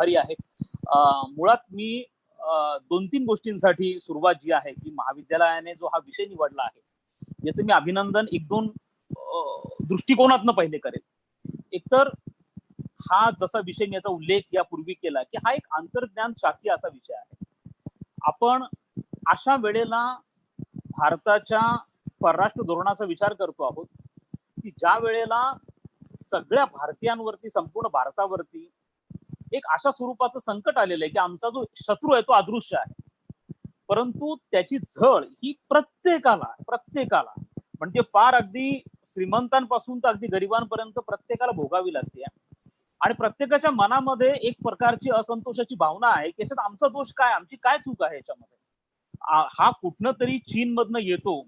खरी आहे. मुळात मी 2-3 गोष्टींसाठी सुरुवात जी आहे की महाविद्यालयाने जो हा विषय निवडला आहे याचं मी अभिनंदन 1-2 दृष्टिकोनातनं पहिले करेल. एकतर हा जसा विषय मी याचा उल्लेख यापूर्वी केला की हा एक अंतर्ज्ञान शाखीय असा विषय आहे. आपण अशा वेळेला भारताच्या परराष्ट्र धोरणाचा विचार करतो आहोत की ज्या वेळेला सगळ्या भारतीयांवरती, संपूर्ण भारतावरती एक अशा स्वरूपाचं संकट आलेलं आहे की आमचा जो शत्रू आहे तो अदृश्य आहे, परंतु त्याची झळ ही प्रत्येकाला म्हणजे पार अगदी श्रीमंतांपासून तर अगदी गरिबांपर्यंत प्रत्येकाला भोगावी लागते. आणि प्रत्येकाच्या मनामध्ये एक प्रकारची असंतोषाची भावना आहे की याच्यात आमचा दोष काय, आमची काय चूक आहे याच्यामध्ये. हा कुठनं तरी चीन मधनं येतो,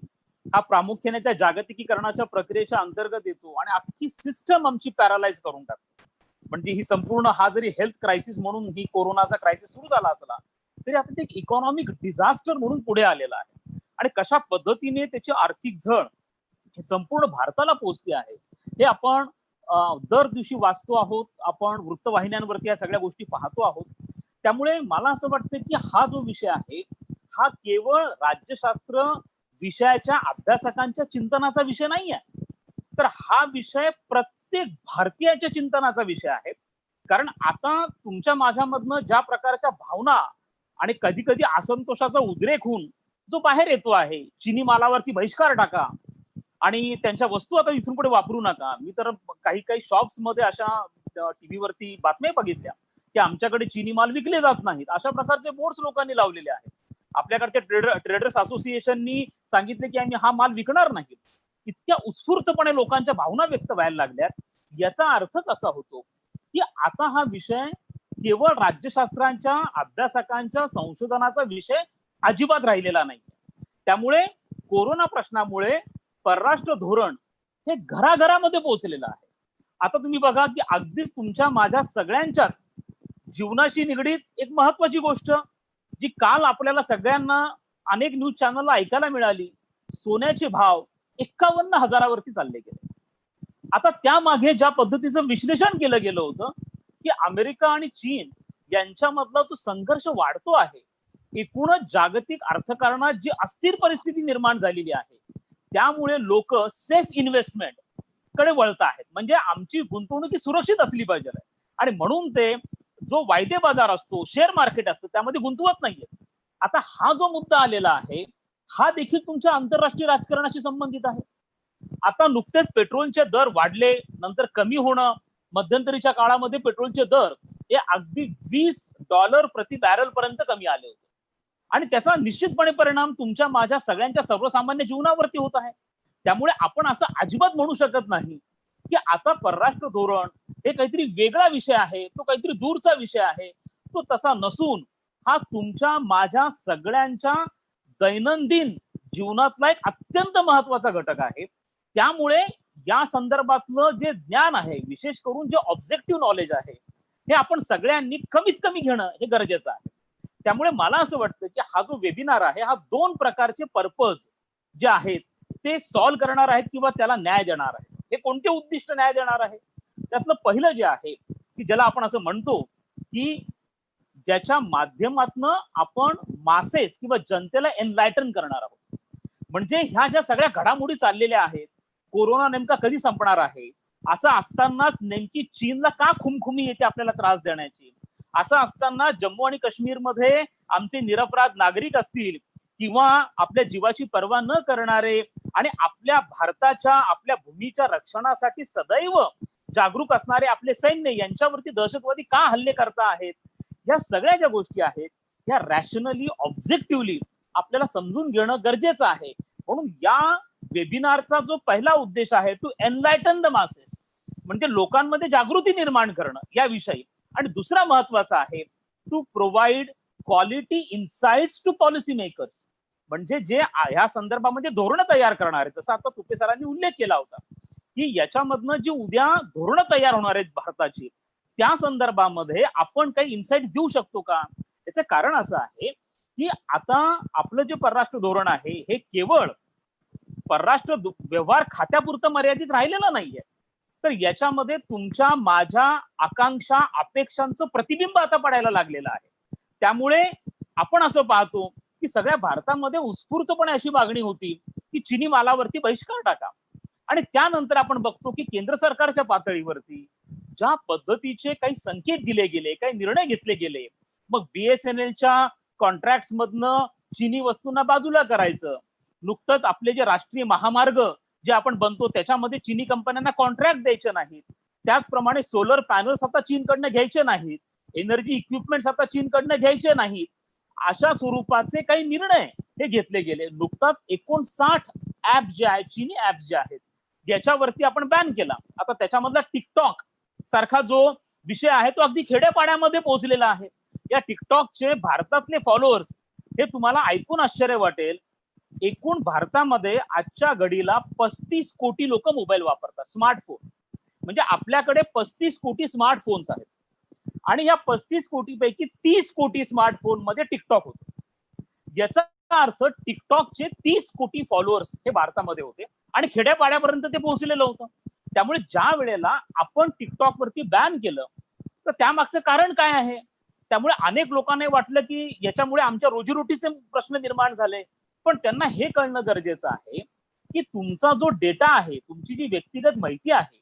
हा प्रामुख्याने त्या जागतिकीकरणाच्या प्रक्रियेच्या अंतर्गत येतो आणि अख्खी सिस्टम आमची पॅरालाइज करून टाकतो. म्हणजे ही संपूर्ण हा जरी हेल्थ क्रायसिस म्हणून ही कोरोनाचा क्रायसिस सुरू झाला असला तरी आता ते एक इकॉनॉमिक डिझास्टर म्हणून पुढे आलेला आहे. आणि कशा पद्धतीने त्याची आर्थिक झळ हे संपूर्ण भारताला पोहोचते आहे हे आपण दर दिवशी वाचतो आहोत, आपण वृत्तवाहिन्यांवरती या सगळ्या गोष्टी पाहतो आहोत. त्यामुळे मला असं वाटतं की हा जो विषय आहे हा केवळ राज्यशास्त्र विषयाच्या अभ्यासकांच्या चिंतनाचा विषय नाही आहे, तर हा विषय प्रत्येक भारतीयाच्या चिंतनाचा विषय आहे. कारण आता तुमच्या माझ्यामधनं ज्या प्रकारच्या भावना आणि कधी कधी असंतोषाचा उद्रेक होऊन जो बाहेर येतो आहे, चिनी मालावरती बहिष्कार टाका आणि त्यांच्या वस्तू आता इथून पुढे वापरू नका. मी तर काही शॉप्स मध्ये अशा टीव्हीवरती बातम्या बघितल्या की आमच्याकडे चिनी माल विकले जात नाहीत, अशा प्रकारचे बोर्ड्स लोकांनी लावलेले आहेत. आपल्याकडच्या ट्रेडर्स असोसिएशननी सांगितले की आम्ही हा माल विकणार नाही. इतक्या उत्स्फूर्तपणे लोकांच्या भावना व्यक्त व्हायला लागल्यात. याचा अर्थच असा होतो की आता हा विषय केवळ राज्यशास्त्रांच्या अभ्यासकांच्या संशोधनाचा विषय अजिबात राहिलेला नाही. त्यामुळे कोरोना प्रश्नामुळे परराष्ट्र धोरण हे घराघरामध्ये पोहोचलेलं आहे. आता तुम्ही बघा की अगदीच तुमच्या माझ्या सगळ्यांच्याच जीवनाशी निगडीत एक महत्वाची गोष्ट जी काल आपल्याला सगळ्यांना अनेक न्यूज चॅनलला ऐकायला मिळाली, सोन्याचे भाव 51,000वरती चालले गेले. आता त्यामागे ज्या पद्धतीचं विश्लेषण केलं गेलं होतं की अमेरिका आणि चीन यांच्यामधला जो संघर्ष वाढतो आहे, एकूणच जागतिक अर्थकारणात जी अस्थिर परिस्थिती निर्माण झालेली आहे त्यामुळे लोक सेफ इन्व्हेस्टमेंट कडे वळत आहेत. म्हणजे आमची गुंतवणूक सुरक्षित असली पाहिजे आणि म्हणून ते जो वायदे बाजार असतो, शेअर मार्केट असतं त्यामध्ये गुंतवत नाहीये. आता हा जो मुद्दा आलेला आहे हा देखील तुमच्या आंतरराष्ट्रीय राजकारणाशी संबंधित आहे. आता नुकतेच पेट्रोलचे दर वाढले, नंतर कमी होणं, मध्यंतरीच्या काळामध्ये पेट्रोलचे दर हे अगदी $20 प्रति बॅरल पर्यंत कमी आले होते आणि त्याचा निश्चितपणे परिणाम तुमच्या माझ्या सगळ्यांच्या सर्वसामान्य जीवनावरती होत आहे. त्यामुळे आपण असं अजिबात म्हणू शकत नाही की आता परराष्ट्र धोरण हे काहीतरी वेगळा विषय आहे, तो काहीतरी दूरचा विषय आहे. तो तसा नसून हा तुमच्या माझ्या सगळ्यांच्या दैनंदिन जीवनातला एक अत्यंत महत्वाचा घटक आहे. त्यामुळे या संदर्भातलं जे ज्ञान आहे, विशेष करून जे ऑब्जेक्टिव्ह नॉलेज आहे, हे आपण सगळ्यांनी कमीत कमी घेणं हे गरजेचं आहे. त्यामुळे मला असं वाटतं की हा जो वेबिनार आहे हा 2 प्रकारचे पर्पज जे आहेत ते सॉल्व्ह करणार आहेत किंवा त्याला न्याय देणार आहे. हे कोणते उद्दिष्ट न्याय देणार आहे? त्यातलं पहिलं जे आहे की ज्याला आपण असं म्हणतो की ज्याच्या माध्यमातनं आपण मासेस किंवा जनतेला एनलायटन करणार आहोत. म्हणजे ह्या ज्या सगळ्या घडामोडी चाललेल्या आहेत, कोरोना नेमका कधी संपणार आहे, असं असतानाच नेमकी चीनला का खुमखुमी येते आपल्याला त्रास देण्याची, असं असताना जम्मू आणि काश्मीरमध्ये आमचे निरपराध नागरिक असतील किंवा आपल्या जीवाची पर्वा न करणारे आणि आपल्या भारताच्या आपल्या भूमीच्या रक्षणासाठी सदैव जागरूक असणारे आपले सैन्य यांच्यावरती दहशतवादी का हल्ले करता आहेत, या सगळ्या ज्या गोष्टी आहेत या रॅशनली ऑब्जेक्टिव्हली आपल्याला समजून घेणं गरजेचं आहे. म्हणून या वेबिनारचा जो पहिला उद्देश आहे टू एनलायटन द मासेस, म्हणजे लोकांमध्ये जागृती निर्माण करणं याविषयी, आणि दुसरा महत्वाचा आहे to provide quality insights to policy makers, म्हणजे जे ह्या संदर्भामध्ये धोरण तयार करणार आहे. जसं आता तुपे सरांनी उल्लेख केला होता की याच्यामधनं जी उद्या धोरण तयार होणार आहेत भारताची, त्या संदर्भामध्ये आपण काही इन्साइट देऊ शकतो का? याचं कारण असं आहे की आता आपलं जे परराष्ट्र धोरण आहे हे केवळ परराष्ट्र व्यवहार खात्यापुरतं मर्यादित राहिलेलं नाहीये. तर याच्यामध्ये तुमच्या माझ्या आकांक्षा अपेक्षांचं प्रतिबिंब आता पडायला लागलेलं आहे. त्यामुळे आपण असं पाहतो की सगळ्या भारतामध्ये उत्स्फूर्तपणे अशी मागणी होती की चिनी मालावरती बहिष्कार टाका, आणि त्यानंतर आपण बघतो की केंद्र सरकारच्या पातळीवरती ज्या पद्धतीचे काही संकेत दिले गेले, काही निर्णय घेतले गेले, मग BSNLच्या कॉन्ट्रॅक्ट मधनं चिनी वस्तूंना बाजूला करायचं, नुकतंच आपले जे राष्ट्रीय महामार्ग जे आपण बनतो त्याच्यामध्ये चिनी कंपन्यांना कॉन्ट्रॅक्ट द्यायचे नाहीत, त्याचप्रमाणे सोलर पॅनल्स आता चीनकडनं घ्यायचे नाहीत, एनर्जी इक्विपमेंट्स आता चीनकडनं घ्यायचे नाहीत, अशा स्वरूपाचे काही निर्णय हे घेतले गेले. नुकताच 59 ऍप जे आहेत, चिनी ऍप जे आहेत, याच्यावरती आपण बॅन केला. आता त्याच्यामधला टिकटॉक सारखा जो विषय आहे तो अगदी खेड्यापाड्यामध्ये पोहोचलेला आहे. या टिकटॉकचे भारतातले फॉलोअर्स हे तुम्हाला ऐकून आश्चर्य वाटेल, एकूण भारतामध्ये आजच्या घडीला 35 कोटी लोक मोबाईल वापरतात, स्मार्टफोन. म्हणजे आपल्याकडे 35 कोटी स्मार्टफोन्स आहेत, आणि या 35 कोटीपैकी 30 कोटी स्मार्टफोन मध्ये टिकटॉक होते. याचा अर्थ टिकटॉकचे 30 कोटी फॉलोअर्स हे भारतामध्ये होते, आणि खेड्यापाड्यापर्यंत ते पोहोचलेलं होतं. त्यामुळे ज्या वेळेला आपण टिकटॉक वरती बॅन केलं तर त्यामागचं कारण काय आहे? त्यामुळे अनेक लोकांना वाटलं की याच्यामुळे आमच्या रोजीरोटीचे प्रश्न निर्माण झाले. पण त्यांना हे कळणं गरजेचं आहे की तुमचा जो डेटा आहे, तुमची जी व्यक्तिगत माहिती आहे,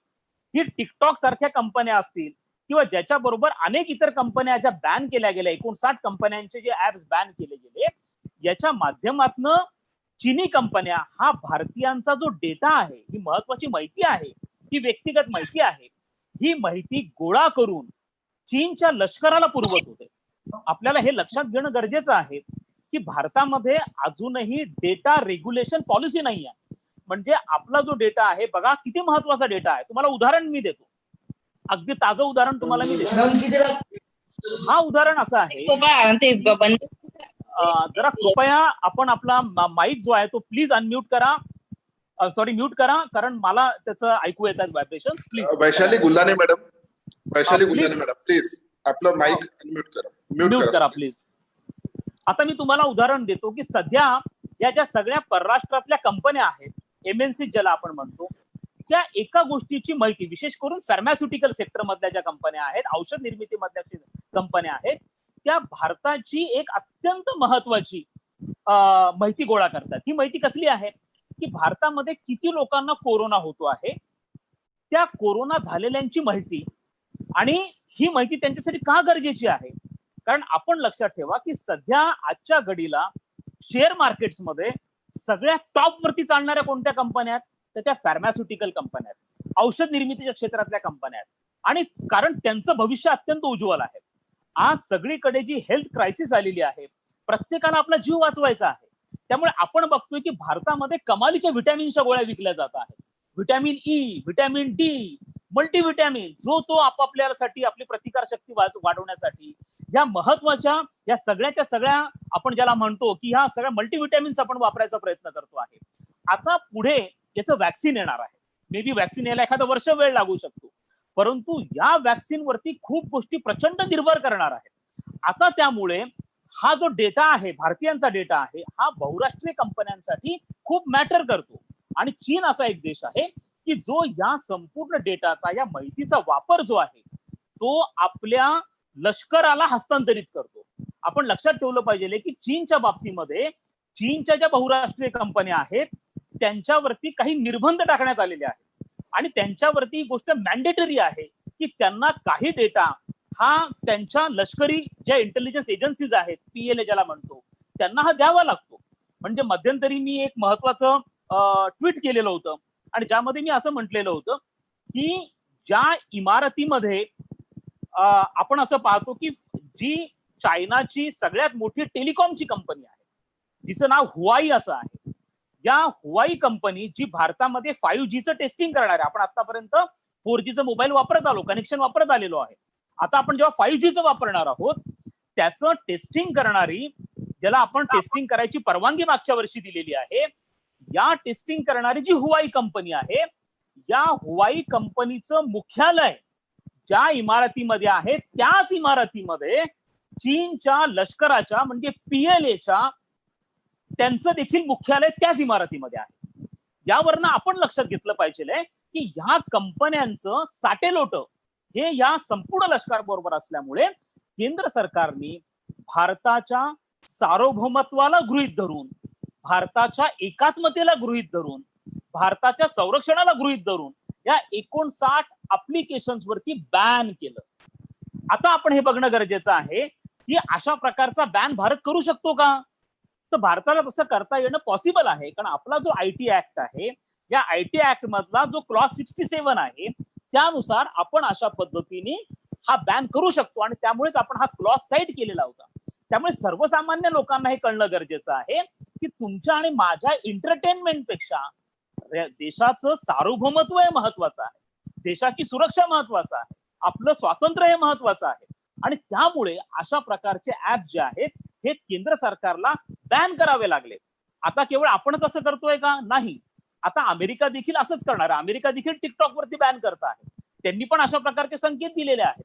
ही टिकटॉक सारख्या कंपन्या असतील किंवा ज्याच्याबरोबर अनेक इतर कंपन्या ज्या बॅन केल्या गेल्या, 59 कंपन्यांचे जे ऍप्स बॅन केले गेले, याच्या माध्यमातून चिनी कंपन्या हा भारतीयांचा जो डेटा आहे, ही महत्वाची माहिती आहे, ही व्यक्तिगत माहिती आहे, ही माहिती गोळा करून चीनच्या लष्कराला पुरवत होते. आपल्याला हे लक्षात घेणं गरजेचं आहे की भारतामध्ये अजूनही डेटा रेग्युलेशन पॉलिसी नाही आहे. म्हणजे आपला जो डेटा आहे, बघा किती महत्वाचा डेटा आहे. तुम्हाला उदाहरण मी देतो, अगदी ताजं उदाहरण तुम्हाला मी देतो. हा उदाहरण असं आहे, जरा कृपया आपण आपला माईक जो आहे तो प्लीज अनम्यूट करा, सॉरी म्यूट करा, कारण मला त्याचं ऐकू येतात vibration. Please Vaishali Gullane madam, Vaishali Gullane madam please आपलं माईक अनम्यूट करा, म्यूट करा प्लीज. आता मी तुम्हाला उदाहरण देतो की सध्या या ज्या सगळ्या परराष्ट्रातल्या कंपन्या आहेत, MNC ज्याला आपण म्हणतो, त्या एका गोष्टीची माहिती, विशेष करून फार्मास्युटिकल सेक्टर मधल्या ज्या कंपन्या आहेत, औषध निर्मिती मधल्या कंपन्या आहेत, त्या भारताची एक अत्यंत महत्वाची माहिती गोळा करतात. ही माहिती कसली आहे की भारतामध्ये किती लोकांना कोरोना होतो आहे, त्या कोरोना झालेल्यांची माहिती, आणि ही माहिती त्यांच्यासाठी का गरजेची आहे. कारण आपण लक्षात ठेवा की सध्या आजच्या घडीला शेअर मार्केट्समध्ये सगळ्या टॉप वरती चालणाऱ्या कोणत्या कंपन्या आहेत, तर त्या फार्मास्युटिकल कंपन्या आहेत, औषध निर्मितीच्या क्षेत्रातल्या कंपन्या आहेत, आणि कारण त्यांचं भविष्य अत्यंत उज्ज्वल आहे. आज सगळीकडे जी हेल्थ क्रायसिस आलेली आहे, प्रत्येकाला आपला जीव वाचवायचा आहे. त्यामुळे आपण बघतोय की भारतामध्ये कमालीच्या व्हिटॅमिनच्या गोळ्या विकल्या जात आहेत. Vitamin E, vitamin D, multivitamin, जो तो आपापल्यासाठी आपली प्रतिकार शक्ती वाढवण्यासाठी, या महत्वाच्या या सगळ्याच्या सगळ्या आपण ज्याला म्हणतो की ह्या सगळ्या मल्टीव्हिटॅमिन्स आपण वापरायचा प्रयत्न करतो आहे. आता पुढे याचं वॅक्सिन येणार आहे. मे बी वॅक्सिन यायला एखादं वर्ष वेळ लागू शकतो, परंतु या वॅक्सिन वरती खूप गोष्टी प्रचंड निर्भर करणार आहेत. आता त्यामुळे हा जो डेटा आहे, भारतीयांचा डेटा आहे, हा बहुराष्ट्रीय कंपन्यांसाठी खूप मॅटर करतो. आणि चीन असा एक देश आहे की जो या संपूर्ण डेटाचा, या माहितीचा वापर जो आहे तो आपल्या लष्कराला हस्तांतरित करतो. आपण लक्षात ठेवलं पाहिजे की चीनच्या बाबतीमध्ये चीनच्या ज्या बहुराष्ट्रीय कंपन्या आहेत त्यांच्यावरती काही निर्बंध टाकण्यात आलेले आहेत, आणि त्यांच्यावरती ही गोष्ट मॅन्डेटरी आहे की त्यांना काही डेटा हा त्यांच्या लष्करी ज्या इंटेलिजन्स एजन्सीज आहेत, PLA ज्याला म्हणतो, त्यांना हा द्यावा लागतो. म्हणजे मध्यंतरी मी एक महत्वाचं ट्विट केलेलं होतं, आणि ज्यामध्ये मी असं म्हटलेलं होतं की ज्या इमारतीमध्ये आपण असं पाहतो की जी चायनाची सगळ्यात मोठी टेलिकॉमची कंपनी आहे, जिचं नाव हुआई असं आहे, या हुआई कंपनी जी भारतामध्ये 5Gचं टेस्टिंग करणार आहे. आपण आतापर्यंत 4Gचं मोबाईल वापरत आलो, कनेक्शन वापरत आलेलो आहे. आता आपण जेव्हा 5Gचं वापरणार आहोत, त्याचं टेस्टिंग करणारी, ज्याला आपण टेस्टिंग करायची परवानगी मागच्या वर्षी दिलेली आहे, या टेस्टिंग करणारी जी हुआई कंपनी आहे, या हुआई कंपनीचं मुख्यालय ज्या इमारतीमध्ये आहे, त्याच इमारतीमध्ये चीनच्या लष्कराच्या म्हणजे PLAच्या त्यांचं देखील मुख्यालय त्याच इमारतीमध्ये आहे. यावरनं आपण लक्षात घेतलं पाहिजे की ह्या कंपन्यांचं साटेलोट हे या संपूर्ण लष्कराबरोबर असल्यामुळे केंद्र सरकारने भारताच्या सार्वभौमत्वाला गृहीत धरून, भारताच्या एकात्मतेला गृहीत धरून, भारताच्या संरक्षणाला गृहीत धरून या 59 अप्लिकेशन्स वरती बॅन केलं. आता आपण हे बघणं गरजेचं आहे की अशा प्रकारचा बॅन भारत करू शकतो का? तर भारताला तसं करता येणं पॉसिबल आहे, कारण आपला जो आयटी ऍक्ट आहे, या आयटी ऍक्ट मधला जो क्लॉज 67 आहे त्यानुसार आपण अशा पद्धतीने हा बॅन करू शकतो आणि त्यामुळेच आपण हा क्लॉज साईड केलेला होता. त्यामुळे सर्वसामान्य लोकांना हे कळणं गरजेचं आहे की तुमच्या आणि माझ्या एंटरटेनमेंट पेक्षा देशाचं सार्वभौमत्व हे महत्वाचं आहे, देशाची सुरक्षा महत्वाचं आहे, आपलं स्वातंत्र्य हे महत्वाचं आहे. आणि त्यामुळे अशा प्रकारचे ऍप जे आहेत हे केंद्र सरकारला बॅन करावे लागले. आता केवळ आपणच असं करतोय का? नाही, आता अमेरिका देखील असंच करणार आहे. अमेरिका देखील टिकटॉक वरती बॅन करत आहे. त्यांनी पण अशा प्रकारचे संकेत दिलेले आहेत.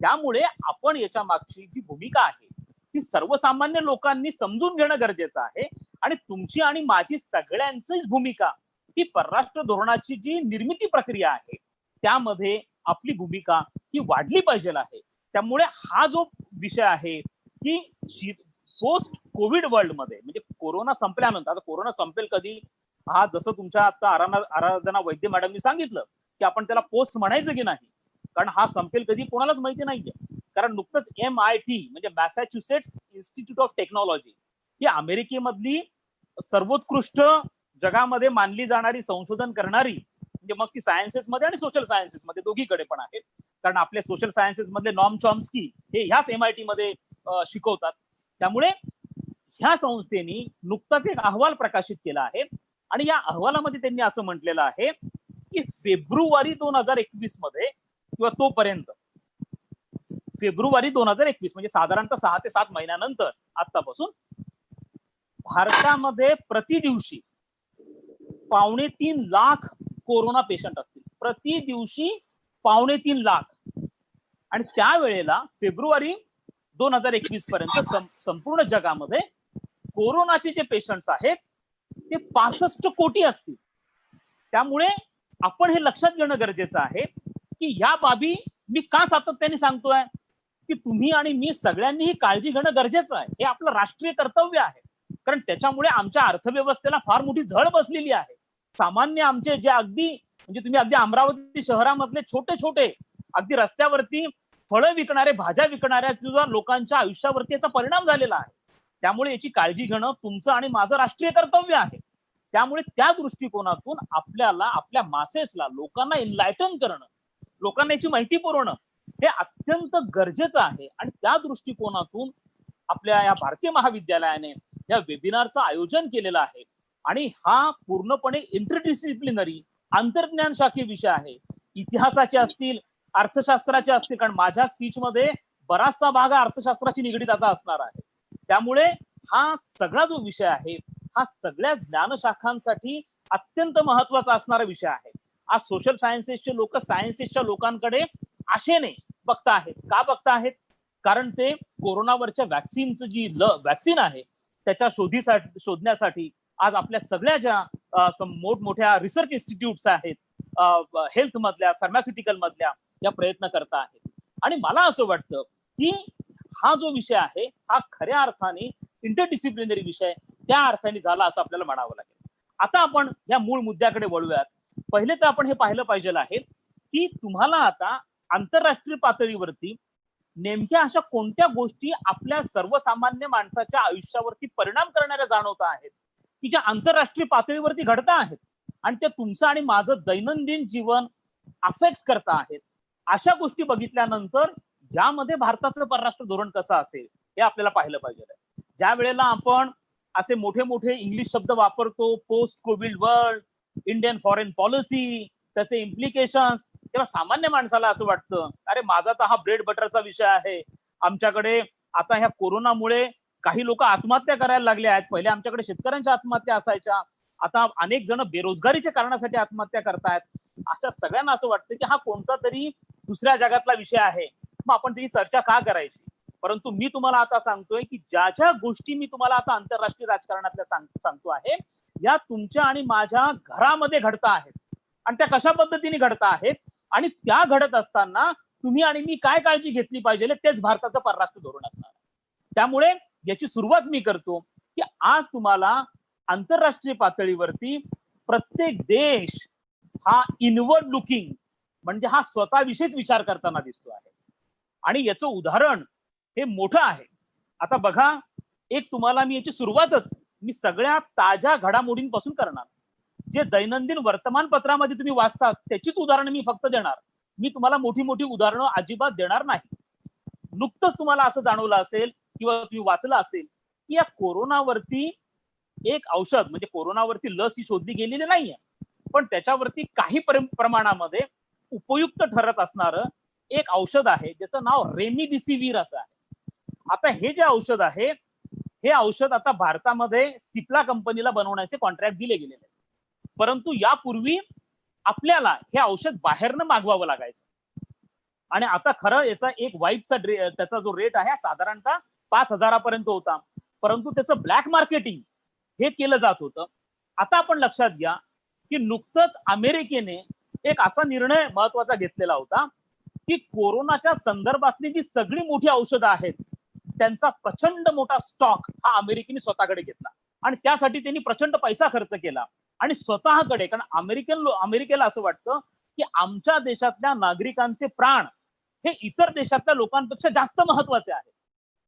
त्यामुळे आपण याच्या मागची जी भूमिका आहे ती सर्वसामान्य लोकांनी समजून घेणं गरजेचं आहे. आणि तुमची आणि माझी सगळ्यांचीच भूमिका ही परराष्ट्र धोरणाची जी निर्मिती प्रक्रिया आहे त्यामध्ये आपली भूमिका ही वाढली पाहिजे आहे. त्यामुळे हा जो विषय आहे की पोस्ट कोविड वर्ल्ड मध्ये, म्हणजे कोरोना संपल्यानंतर, आता कोरोना संपेल कधी हा जसं तुमच्या आता आराधना वैद्य मॅडमनी सांगितलं की आपण त्याला पोस्ट म्हणायचं की नाही, कारण हा संपेल कधी कोणालाच माहिती नाहीये. कारण नुकतंच MIT म्हणजे मॅसॅच्युसेट्स इन्स्टिट्यूट ऑफ टेक्नॉलॉजी ही अमेरिकेमधली सर्वोत्कृष्ट जगामध्ये मानली जाणारी संशोधन करणारी, म्हणजे मग ती सायन्सेस मध्ये आणि सोशल सायन्सेस मध्ये दोघीकडे पण आहेत, कारण आपले सोशल सायन्सेस मधले नॉम चॉम्स्की हे ह्याच MIT मध्ये शिकवतात. त्यामुळे ह्या संस्थेने नुकताच एक अहवाल प्रकाशित केला आहे आणि या अहवालामध्ये त्यांनी असं म्हटलेलं आहे की फेब्रुवारी 2021 मध्ये किंवा तोपर्यंत, फेब्रुवारी 2021 म्हणजे साधारणतः 6 ते 7 महिन्यानंतर आतापासून भारतामध्ये प्रति दिवशी 2.25 लाख कोरोना पेशंट असतील, प्रति दिवशी 2.25 लाख. आणि त्यावेळेला फेब्रुवारी 2021 पर्यंत संपूर्ण जगामध्ये कोरोनाचे जे पेशंट्स आहेत ते 65 कोटी असतील. त्यामुळे आपण हे लक्षात घेणं गरजेचं आहे की या बाबी मी का सातत्याने सांगतोय की तुम्ही आणि मी सगळ्यांनी ही काळजी घेणं गरजेचं आहे. हे आपलं राष्ट्रीय कर्तव्य आहे, कारण त्याच्यामुळे आमच्या अर्थव्यवस्थेला फार मोठी झळ बसलेली आहे. सामान्य आमचे जे अगदी म्हणजे तुम्ही अगदी अमरावती शहरामधले छोटे छोटे अगदी रस्त्यावरती फळं विकणारे, भाज्या विकणाऱ्या सुद्धा लोकांच्या आयुष्यावरती याचा परिणाम झालेला आहे. त्यामुळे याची काळजी घेणं तुमचं आणि माझं राष्ट्रीय कर्तव्य आहे. त्यामुळे त्या दृष्टिकोनातून आपल्याला आपल्या मासेसला, लोकांना एनलायटन करणं, लोकांना याची माहिती पुरवणं हे अत्यंत गरजेचं आहे. आणि त्या दृष्टिकोनातून आपल्या या भारतीय महाविद्यालयाने या वेबिनारचं आयोजन केलेलं आहे. आणि हा पूर्णपणे इंटरडिसिप्लिनरी आंतरज्ञान शाखीय विषय आहे. इतिहासाचे असतील, अर्थशास्त्राचे असतील, कारण माझ्या स्पीच मध्ये बराचसा भाग अर्थशास्त्राशी निगडीत आता असणार आहे. त्यामुळे हा सगळा जो विषय आहे हा सगळ्या ज्ञानशाखांसाठी अत्यंत महत्वाचा असणारा विषय आहे. आज सोशल सायन्सेसचे लोक सायन्सेसच्या लोकांकडे आशेने बघता आहेत. का बघता आहेत? कारण ते कोरोनावरच्या वॅक्सिनचं जी वॅक्सिन आहे त्याच्या शोधण्यासाठी आज आपल्या सगळ्या ज्या मोठमोठ्या रिसर्च इन्स्टिट्यूट्स आहेत, हेल्थ मधल्या, फार्मास्युटिकल मधल्या, या प्रयत्न करता आहेत. आणि मला असं वाटतं की हा जो विषय आहे हा खऱ्या अर्थाने इंटरडिसिप्लिनरी विषय त्या अर्थाने झाला असं आपल्याला म्हणावं लागेल. आता आपण या मूळ मुद्द्याकडे वळूयात. पहिले तर आपण हे पाहिलं पाहिजे आहे की तुम्हाला आता आंतरराष्ट्रीय पातळीवरती नेमक्या अशा कोणत्या गोष्टी आपल्या सर्वसामान्य माणसाच्या आयुष्यावरती परिणाम करणाऱ्या जाणवत आहेत की ज्या आंतरराष्ट्रीय पातळीवरती घडता आहेत आणि त्या तुमचं आणि माझं दैनंदिन जीवन अफेक्ट करता आहेत. अशा गोष्टी बघितल्यानंतर यामध्ये भारताचं परराष्ट्र धोरण कसं असेल हे आपल्याला पाहिलं पाहिजे. ज्या वेळेला आपण असे मोठे मोठे इंग्लिश शब्द वापरतो, post Covid world, Indian foreign policy, त्याचे इम्प्लिकेशन्स, तेव्हा सामान्य माणसाला असं वाटतं अरे माझा तर हा ब्रेड बटरचा विषय आहे. आमच्याकडे आता ह्या कोरोनामुळे काही लोक आत्महत्या करायला लागले आहेत. पहिले आमच्याकडे शेतकऱ्यांच्या आत्महत्या असायच्या, आता अनेक जण बेरोजगारीच्या कारणासाठी आत्महत्या करतायत. अशा सगळ्यांना असं वाटतं की हा कोणता तरी दुसऱ्या जगातला विषय आहे, मग आपण त्याची चर्चा का करायची. परंतु मी तुम्हाला आता सांगतोय की ज्या ज्या गोष्टी मी तुम्हाला आता आंतरराष्ट्रीय राजकारणातल्या सांगतो आहे या तुमच्या आणि माझ्या घरामध्ये घडता आहेत. आणि त्या कशा पद्धतीने घडत आहेत आणि त्या घडत असताना तुम्ही आणि मी काय काळजी घेतली पाहिजे तेच भारताचं परराष्ट्र धोरण असणार. त्यामुळे याची सुरुवात मी करतो की आज तुम्हाला आंतरराष्ट्रीय पातळीवरती प्रत्येक देश हा इनवर्ड लुकिंग म्हणजे हा स्वतःविषयीच विचार करताना दिसतो आहे. आणि याचं उदाहरण हे मोठं आहे. आता बघा, एक तुम्हाला मी याची सुरुवातच मी सगळ्या ताज्या घडामोडींपासून करणार. जे दैनंदिन वर्तमानपत्रामध्ये तुम्ही वाचता त्याचीच उदाहरणं मी फक्त देणार. मी तुम्हाला मोठी मोठी उदाहरणं अजिबात देणार नाही. नुकतंच तुम्हाला असं जाणवलं असेल किंवा तुम्ही वाचलं असेल की या कोरोनावरती एक औषध म्हणजे कोरोनावरती लस ही शोधली गेलेली नाहीये, पण त्याच्यावरती काही प्रमाणामध्ये उपयुक्त ठरत असणारं एक औषध आहे ज्याचं नाव रेमडेसिवीर असं आहे. आता हे जे औषध आहे हे औषध आता भारतामध्ये सिप्ला कंपनीला बनवण्याचे कॉन्ट्रॅक्ट दिले गेलेले आहेत. परंतु यापूर्वी आपल्याला हे औषध बाहेरनं मागवावं लागायचं. आणि आता खरं याचा एक वाईपचा त्याचा जो रेट आहे साधारणतः 5,000 पर्यंत होता, परंतु त्याचं ब्लॅक मार्केटिंग हे केलं जात होतं. आता आपण लक्षात घ्या की नुकतंच अमेरिकेने एक असा निर्णय महत्वाचा घेतलेला होता की कोरोनाच्या संदर्भातली जी सगळी मोठी औषधं आहेत त्यांचा प्रचंड मोठा स्टॉक हा अमेरिकेने स्वतःकडे घेतला आणि त्यासाठी त्यांनी प्रचंड पैसा खर्च केला आणि स्वतःकडे, कारण अमेरिकेला असं वाटतं की आमच्या देशातल्या नागरिकांचे प्राण हे इतर देशातल्या लोकांपेक्षा जास्त महत्वाचे आहेत.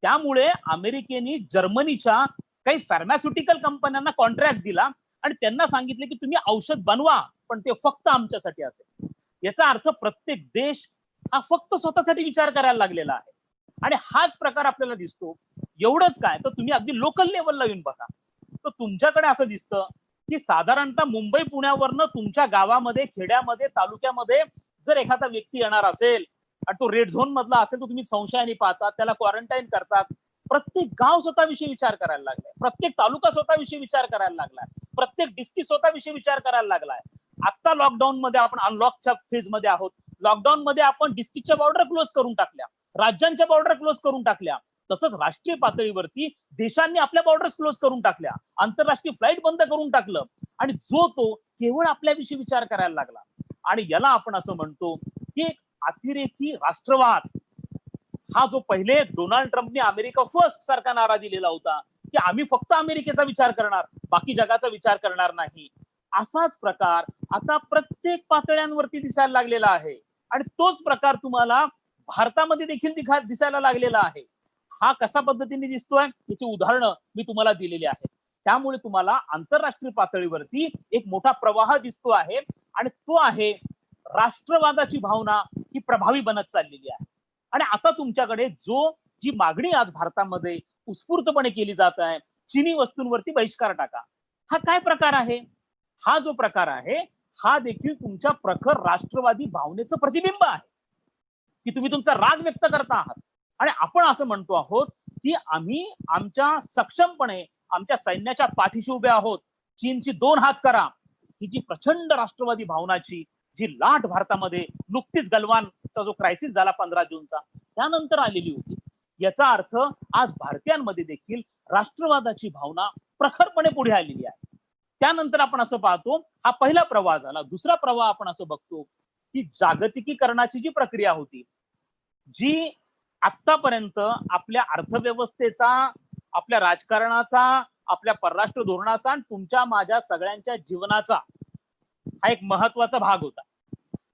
त्यामुळे अमेरिकेने जर्मनीच्या काही फार्मास्युटिकल कंपन्यांना कॉन्ट्रॅक्ट दिला आणि त्यांना सांगितले की तुम्ही औषध बनवा पण ते फक्त आमच्यासाठी असेल. याचा अर्थ प्रत्येक देश हा फक्त स्वतःसाठी विचार करायला लागलेला आहे. आणि हाच प्रकार आपल्याला दिसतो. एवढंच काय तर तुम्ही अगदी लोकल लेवलला येऊन बघा तर तुमच्याकडे असं दिसतं की साधारणतः मुंबई पुण्यावरनं तुमच्या गावामध्ये, खेड्यामध्ये, तालुक्यामध्ये जर एखादा व्यक्ती येणार असेल आणि तो रेड झोन मधला असेल तर तुम्ही संशयाने पाहतात, त्याला क्वारंटाईन करतात. प्रत्येक गाव स्वतःविषयी विचार करायला लागलाय, प्रत्येक तालुका स्वतःविषयी विचार करायला लागलाय, प्रत्येक डिस्ट्रिक्ट स्वतःविषयी विचार करायला लागलाय. आता लॉकडाऊन मध्ये आपण अनलॉकच्या फेज मध्ये आहोत. लॉकडाऊन मध्ये आपण डिस्ट्रिक्टच्या बॉर्डर क्लोज करून टाकल्या, राज्यांच्या बॉर्डर क्लोज करून टाकल्या. तसंच राष्ट्रीय पातळीवरती देशांनी आपल्या बॉर्डर्स क्लोज करून टाकल्या, आंतरराष्ट्रीय फ्लाईट बंद करून टाकलं आणि जो तो केवळ आपल्याविषयी विचार करायला लागला. आणि याला आपण असं म्हणतो की अतिरेकी राष्ट्रवाद हा जो पहिले डोनाल्ड ट्रम्पने अमेरिका फर्स्ट सारखा नारा दिलेला होता की आम्ही फक्त अमेरिकेचा विचार करणार, बाकी जगाचा विचार करणार नाही, असाच प्रकार आता प्रत्येक पातळ्यांवरती दिसायला लागलेला आहे. आणि तोच प्रकार तुम्हाला भारतामध्ये देखील दिसायला लागलेला आहे. हा कशा पद्धतीने दिसतोय याची उदाहरणं मी तुम्हाला दिलेली आहेत. त्यामुळे तुम्हाला आंतरराष्ट्रीय पातळीवरती एक मोठा प्रवाह दिसतो आहे आणि तो आहे राष्ट्रवादाची भावना ही प्रभावी बनत चाललेली आहे. आणि आता तुमच्याकडे जी मागणी आज भारतामध्ये उत्स्फूर्तपणे केली जात आहे, चिनी वस्तूंवरती बहिष्कार टाका, हा काय प्रकार आहे? हा जो प्रकार आहे हा देखील तुमच्या प्रखर राष्ट्रवादी भावनेचं प्रतिबिंब आहे की तुम्ही तुमचा राग व्यक्त करता आहात. आणि आपण असं म्हणतो आहोत की आम्ही आमच्या सक्षमपणे आमच्या सैन्याच्या पाठीशी उभे आहोत, चीनची 2 हात करा. ही जी प्रचंड राष्ट्रवादी भावनाची जी लाट भारतामध्ये नुकतीच गलवानचा जो क्रायसिस झाला 15 जूनचा त्यानंतर आलेली होती, याचा अर्थ आज भारतीयांमध्ये देखील राष्ट्रवादाची भावना प्रखरपणे पुढे आलेली आहे. त्यानंतर आपण असं पाहतो, हा पहिला प्रवाह झाला. दुसरा प्रवाह आपण असं बघतो की जागतिकीकरणाची जी प्रक्रिया होती, जी आतापर्यंत आपल्या अर्थव्यवस्थेचा, आपल्या राजकारणाचा, आपल्या परराष्ट्र धोरणाचा आणि तुमच्या माझ्या सगळ्यांच्या जीवनाचा हा एक महत्वाचा भाग होता.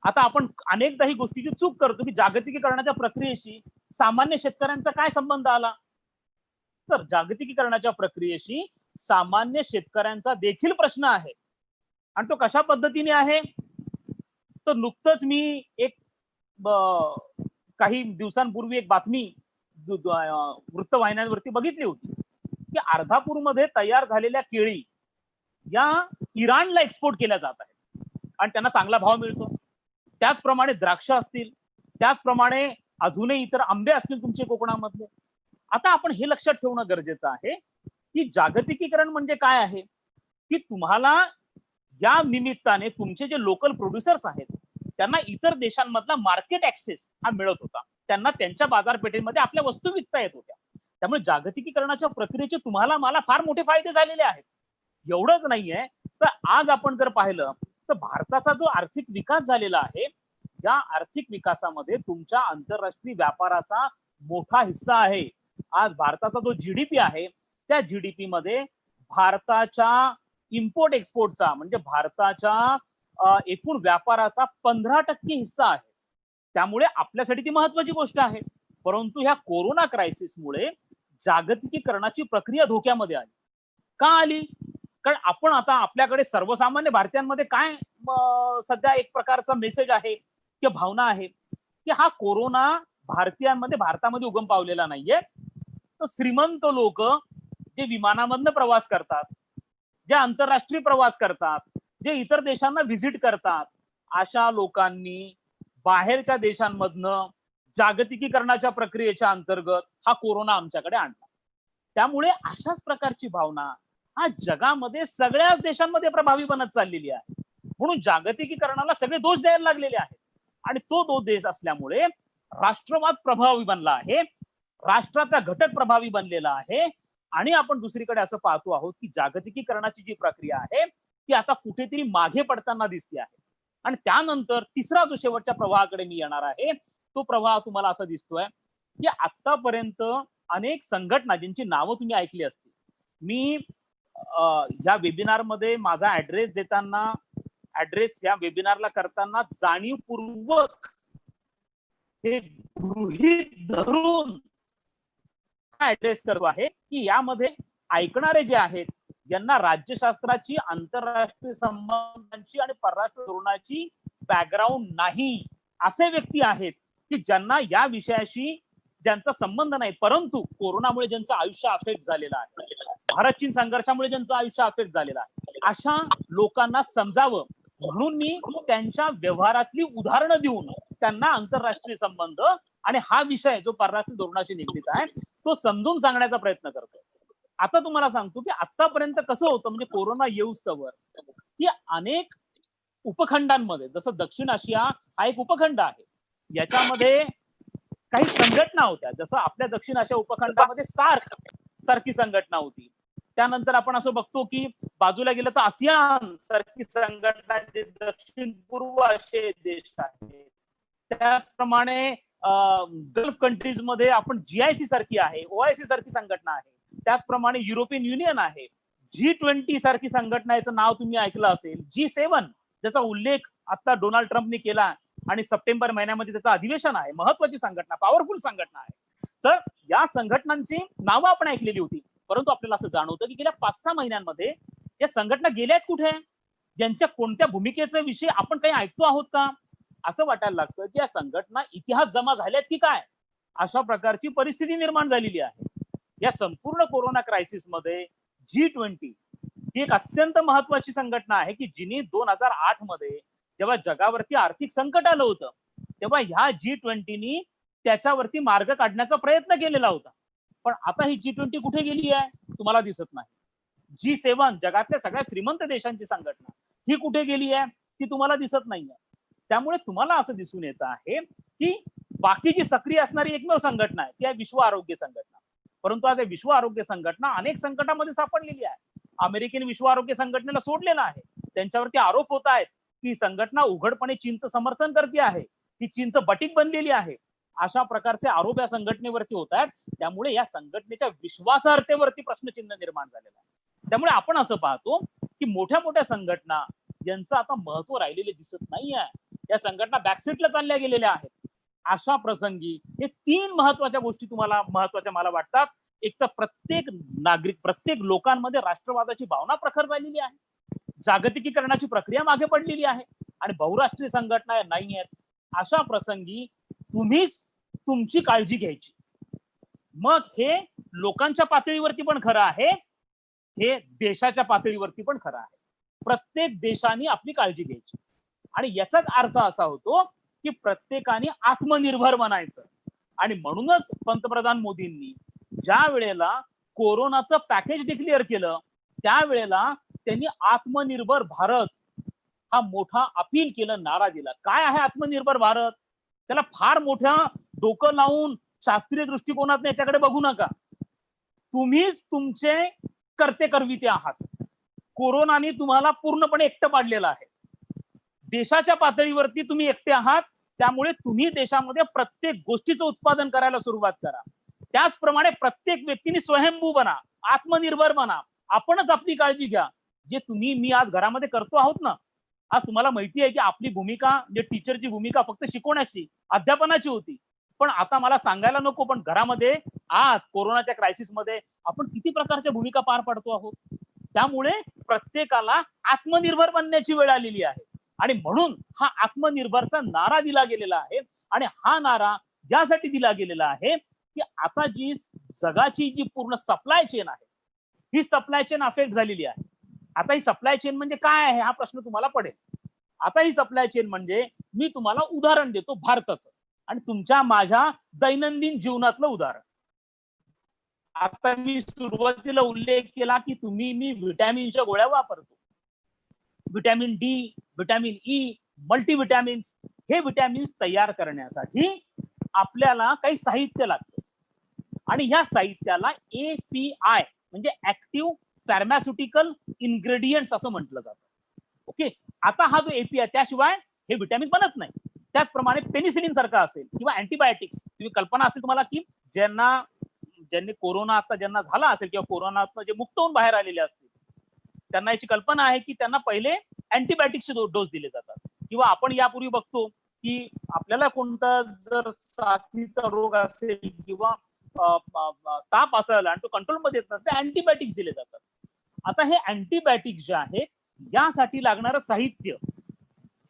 आता आपण अनेकदा ही गोष्टीची चूक करतो की जागतिकीकरणाच्या प्रक्रियेशी सामान्य शेतकऱ्यांचा काय संबंध आला. तर जागतिकीकरणाच्या प्रक्रियेशी सामान्य शेतकऱ्यांचा देखील प्रश्न आहे. आणि तो कशा पद्धतीने आहे तर नुकतंच मी एक काही दिवसांपूर्वी एक बातमी वृत्तवाहिन्यांवरती बघितली होती की अर्धापूरमध्ये तयार झालेल्या केळी या इराणला एक्सपोर्ट केल्या जात आहेत आणि त्यांना चांगला भाव मिळतो. त्याचप्रमाणे द्राक्ष असतील, त्याचप्रमाणे अजूनही इतर आंबे असतील तुमचे कोकणामधले. आता आपण हे लक्षात ठेवणं गरजेचं आहे की जागतिकीकरण म्हणजे काय आहे की तुम्हाला या निमित्ताने तुमचे जे लोकल प्रोड्युसर्स आहेत त्यांना इतर देशांमधला मार्केट ऍक्सेस हा मिळत होता, त्यांना त्यांच्या बाजारपेठेमध्ये आपल्या वस्तू विकता येत होत्या. त्यामुळे जागतिकीकरणाच्या प्रक्रियेचे तुम्हाला मला फार मोठे फायदे झालेले आहेत. एवढंच नाहीये तर आज आपण जर पाहिलं तर भारताचा जो आर्थिक विकास झालेला आहे, या आर्थिक विकासामध्ये तुमच्या आंतरराष्ट्रीय व्यापाराचा मोठा हिस्सा आहे. आज भारताचा जो जीडीपी आहे, त्या जीडीपी मध्ये भारताच्या इम्पोर्ट एक्सपोर्टचा म्हणजे भारताच्या एकूण व्यापाराचा 15% हिस्सा आहे. त्यामुळे आपल्यासाठी ती महत्वाची गोष्ट आहे. परंतु ह्या कोरोना क्रायसिसमुळे जागतिकीकरणाची प्रक्रिया धोक्यामध्ये आली. का आली? कारण आपण आता आपल्याकडे सर्वसामान्य भारतीयांमध्ये काय सध्या एक प्रकारचा मेसेज आहे किंवा भावना आहे की हा कोरोना भारतामध्ये उगम पावलेला नाहीये. तर श्रीमंत लोक जे विमानामधनं प्रवास करतात, जे आंतरराष्ट्रीय प्रवास करतात, जे इतर देशांना व्हिजिट करतात, अशा लोकांनी बाहेरच्या देशांमधनं जागतिकीकरणाच्या प्रक्रियेच्या अंतर्गत हा कोरोना आमच्याकडे आणला. त्यामुळे अशाच प्रकारची भावना हा जगामध्ये सगळ्याच देशांमध्ये प्रभावी बनत चाललेली आहे. म्हणून जागतिकीकरणाला सगळे दोष द्यायला लागलेले आहेत. आणि तो देश असल्यामुळे राष्ट्रवाद प्रभावी बनला आहे, राष्ट्राचा घटक प्रभावी बनलेला आहे. आणि आपण दुसरीकडे असं पाहतो आहोत की जागतिकीकरणाची जी प्रक्रिया आहे ती आता कुठेतरी मागे पडताना दिसते आहे. आणि त्यानंतर तिसरा जो शेवटच्या प्रवाहाकडे मी येणार आहे, तो प्रवाह तुम्हाला असा दिसतोय की आतापर्यंत अनेक संघटना ज्यांची नावं तुम्ही ऐकली असतील. मी या वेबिनारमध्ये माझा ऍड्रेस देताना, ऍड्रेस या वेबिनारला करताना जाणीवपूर्वक हे गृहीत धरून ऍड्रेस करतो आहे की यामध्ये ऐकणारे जे आहेत यांना राज्यशास्त्राची, आंतरराष्ट्रीय संबंधांची आणि परराष्ट्र धोरणाची बॅकग्राऊंड नाही असे व्यक्ती आहेत की ज्यांना या विषयाशी ज्यांचा संबंध नाही, परंतु कोरोनामुळे ज्यांचं आयुष्य अफेक्ट झालेलं आहे, भारत चीन संघर्षामुळे ज्यांचं आयुष्य अफेक्ट झालेलं आहे, अशा लोकांना समजावं म्हणून मी त्यांच्या व्यवहारातली उदाहरणं देऊन त्यांना आंतरराष्ट्रीय संबंध आणि हा विषय जो परराष्ट्र धोरणाशी निगडीत आहे तो समजून सांगण्याचा प्रयत्न करतो. आता तुम्हाला सांगतो की आतापर्यंत कसं होतं, म्हणजे कोरोना येऊस्तवर की अनेक उपखंडांमध्ये, जसं दक्षिण आशिया हा एक उपखंड आहे, याच्यामध्ये काही संघटना होत्या. जसं आपल्या दक्षिण आशिया उपखंडामध्ये सारखी संघटना होती. त्यानंतर आपण असं बघतो की बाजूला गेलं तर आसियान सारखी संघटना जे दक्षिण पूर्व आशियाई देश आहेत. त्याचप्रमाणे गल्फ कंट्रीज मध्ये आपण GIC सारखी आहे, OIC सारखी संघटना आहे. त्याचप्रमाणे युरोपियन युनियन आहे, G20 सारखी संघटना, याचं नाव तुम्ही ऐकलं असेल. G7 ज्याचा उल्लेख आता डोनाल्ड ट्रम्पने केला आणि सप्टेंबर महिन्यामध्ये त्याचं अधिवेशन आहे. महत्वाची संघटना, पॉवरफुल संघटना आहे. तर या संघटनांची नावं आपण ऐकलेली होती, परंतु आपल्याला असं जाणवतं की गेल्या 5-6 महिन्यांमध्ये या संघटना गेल्यात कुठे, यांच्या कोणत्या भूमिकेचे विषय आपण काही ऐकतो आहोत का, असं वाटायला लागतं की या संघटना इतिहास जमा झाल्यात की काय, अशा प्रकारची परिस्थिती निर्माण झालेली आहे. या संपूर्ण कोरोना क्रायसिस मध्ये G20 ही एक अत्यंत महत्वाची संघटना आहे की जिने 2008 मध्ये जेव्हा जगावरती आर्थिक संकट आलं होतं तेव्हा ह्या G20नी त्याच्यावरती मार्ग काढण्याचा प्रयत्न केलेला होता. पण आता ही G20 कुठे गेली आहे तुम्हाला दिसत नाही. G7 जगातल्या सगळ्या श्रीमंत देशांची संघटना ही कुठे गेली आहे ती तुम्हाला दिसत नाहीये. त्यामुळे तुम्हाला असं दिसून येत आहे की बाकी जी सक्रिय असणारी एकमेव संघटना आहे ती आहे विश्व आरोग्य संघटना. परंतु आज विश्व आरोग्य संघटना अनेक संकटामध्ये सापडलेली आहे. अमेरिकेने विश्व आरोग्य संघटनेला सोडलेलं आहे. त्यांच्यावरती आरोप होत आहेत की संघटना उघडपणे चीनचं समर्थन करते आहे, की चीनचं बटीक बनलेली आहे. अशा प्रकारचे आरोप या संघटनेवरती होत आहेत. त्यामुळे या संघटनेच्या विश्वासार्हतेवरती प्रश्नचिन्ह निर्माण झालेलं आहे. त्यामुळे आपण असं पाहतो की मोठ्या मोठ्या संघटना यांचं आता महत्व राहिलेले दिसत नाहीये. या संघटना बॅकसीटला चालल्या गेलेल्या आहेत. अशा प्रसंगी हे 3 महत्वाच्या गोष्टी तुम्हाला महत्वाच्या मला वाटतात. एक तर प्रत्येक नागरिक, प्रत्येक लोकांमध्ये राष्ट्रवादाची भावना प्रखर झालेली आहे, जागतिकीकरणाची प्रक्रिया मागे पडलेली आहे आणि बहुराष्ट्रीय संघटना नाही आहेत. अशा प्रसंगी तुम्हीच तुमची काळजी घ्यायची. मग हे लोकांच्या पातळीवरती पण खरं आहे, हे देशाच्या पातळीवरती पण खरं आहे. प्रत्येक देशाने आपली काळजी घ्यायची आणि याचाच अर्थ असा होतो की प्रत्येकाने आत्मनिर्भर बनायचं. आणि म्हणूनच पंतप्रधान मोदींनी ज्या वेळेला कोरोनाचं पॅकेज डिक्लेअर केलं त्यावेळेला त्यांनी आत्मनिर्भर भारत हा मोठा अपील केलं, नारा दिला. काय आहे आत्मनिर्भर भारत? त्याला फार मोठ्या डोकं लावून शास्त्रीय दृष्टिकोनात याच्याकडे बघू नका. तुम्हीच तुमचे कर्ते करविते आहात. कोरोनाने तुम्हाला पूर्णपणे एकटं पाडलेलं आहे. देशाच्या पातळीवरती तुम्ही एकटे आहात, त्यामुळे तुम्ही देशामध्ये प्रत्येक गोष्टीचं उत्पादन करायला सुरुवात करा. त्याचप्रमाणे प्रत्येक व्यक्तीने स्वयंभू बना, आत्मनिर्भर बना, आपणच आपली काळजी घ्या. जे तुम्ही मी आज घरामध्ये करतो आहोत ना, आज तुम्हाला माहिती आहे की आपली भूमिका म्हणजे टीचरची भूमिका फक्त शिकवण्याची, अध्यापनाची होती. पण आता मला सांगायला नको, पण घरामध्ये आज कोरोनाच्या क्रायसिसमध्ये आपण किती प्रकारच्या भूमिका पार पाडतो आहोत. त्यामुळे प्रत्येकाला आत्मनिर्भर बनण्याची वेळ आलेली आहे आणि म्हणून हा आत्मनिर्भरचा नारा दिला गेलेला आहे. आणि हा नारा यासाठी दिला गेलेला आहे की आता जी जगाची जी पूर्ण सप्लाय चेन आहे, ही सप्लाय चेन अफेक्ट झालेली आहे. आता ही सप्लाय चेन म्हणजे काय आहे हा प्रश्न तुम्हाला पडेल. आता ही सप्लाय चेन म्हणजे मी तुम्हाला उदाहरण देतो भारताचं आणि तुमच्या माझ्या दैनंदिन जीवनातलं उदाहरण. आता मी सुरुवातीला उल्लेख केला की मी व्हिटॅमिनच्या गोळ्या वापरतो. Vitamin D, vitamin E, multivitamins. हे व्हिटॅमिन्स तयार करण्यासाठी आपल्याला काही साहित्य लागतं आणि या साहित्याला API म्हणजे ऍक्टिव्ह फार्मास्युटिकल इन्ग्रेडियंट्स असं म्हटलं जातं. ओके, आता हा जो API त्याशिवाय हे व्हिटॅमिन बनत नाही. त्याचप्रमाणे पेनिसिलिन सारखा असेल किंवा अँटीबायोटिक्स. तुम्ही कल्पना असेल तुम्हाला की ज्यांनी कोरोना आता ज्यांना झाला असेल किंवा कोरोनातनं जे मुक्त होऊन बाहेर आलेले असतील, त्यांना याची कल्पना आहे की त्यांना पहिले अँटीबायोटिक्सचे डोस दिले जातात. किंवा आपण यापूर्वी बघतो की आपल्याला कोणता जर साथीचा रोग असेल किंवा ताप असेल आणि तो कंट्रोलमध्ये येत नसते, अँटीबायोटिक्स दिले जातात. आता हे अँटीबायोटिक्स जे आहेत यासाठी लागणारं साहित्य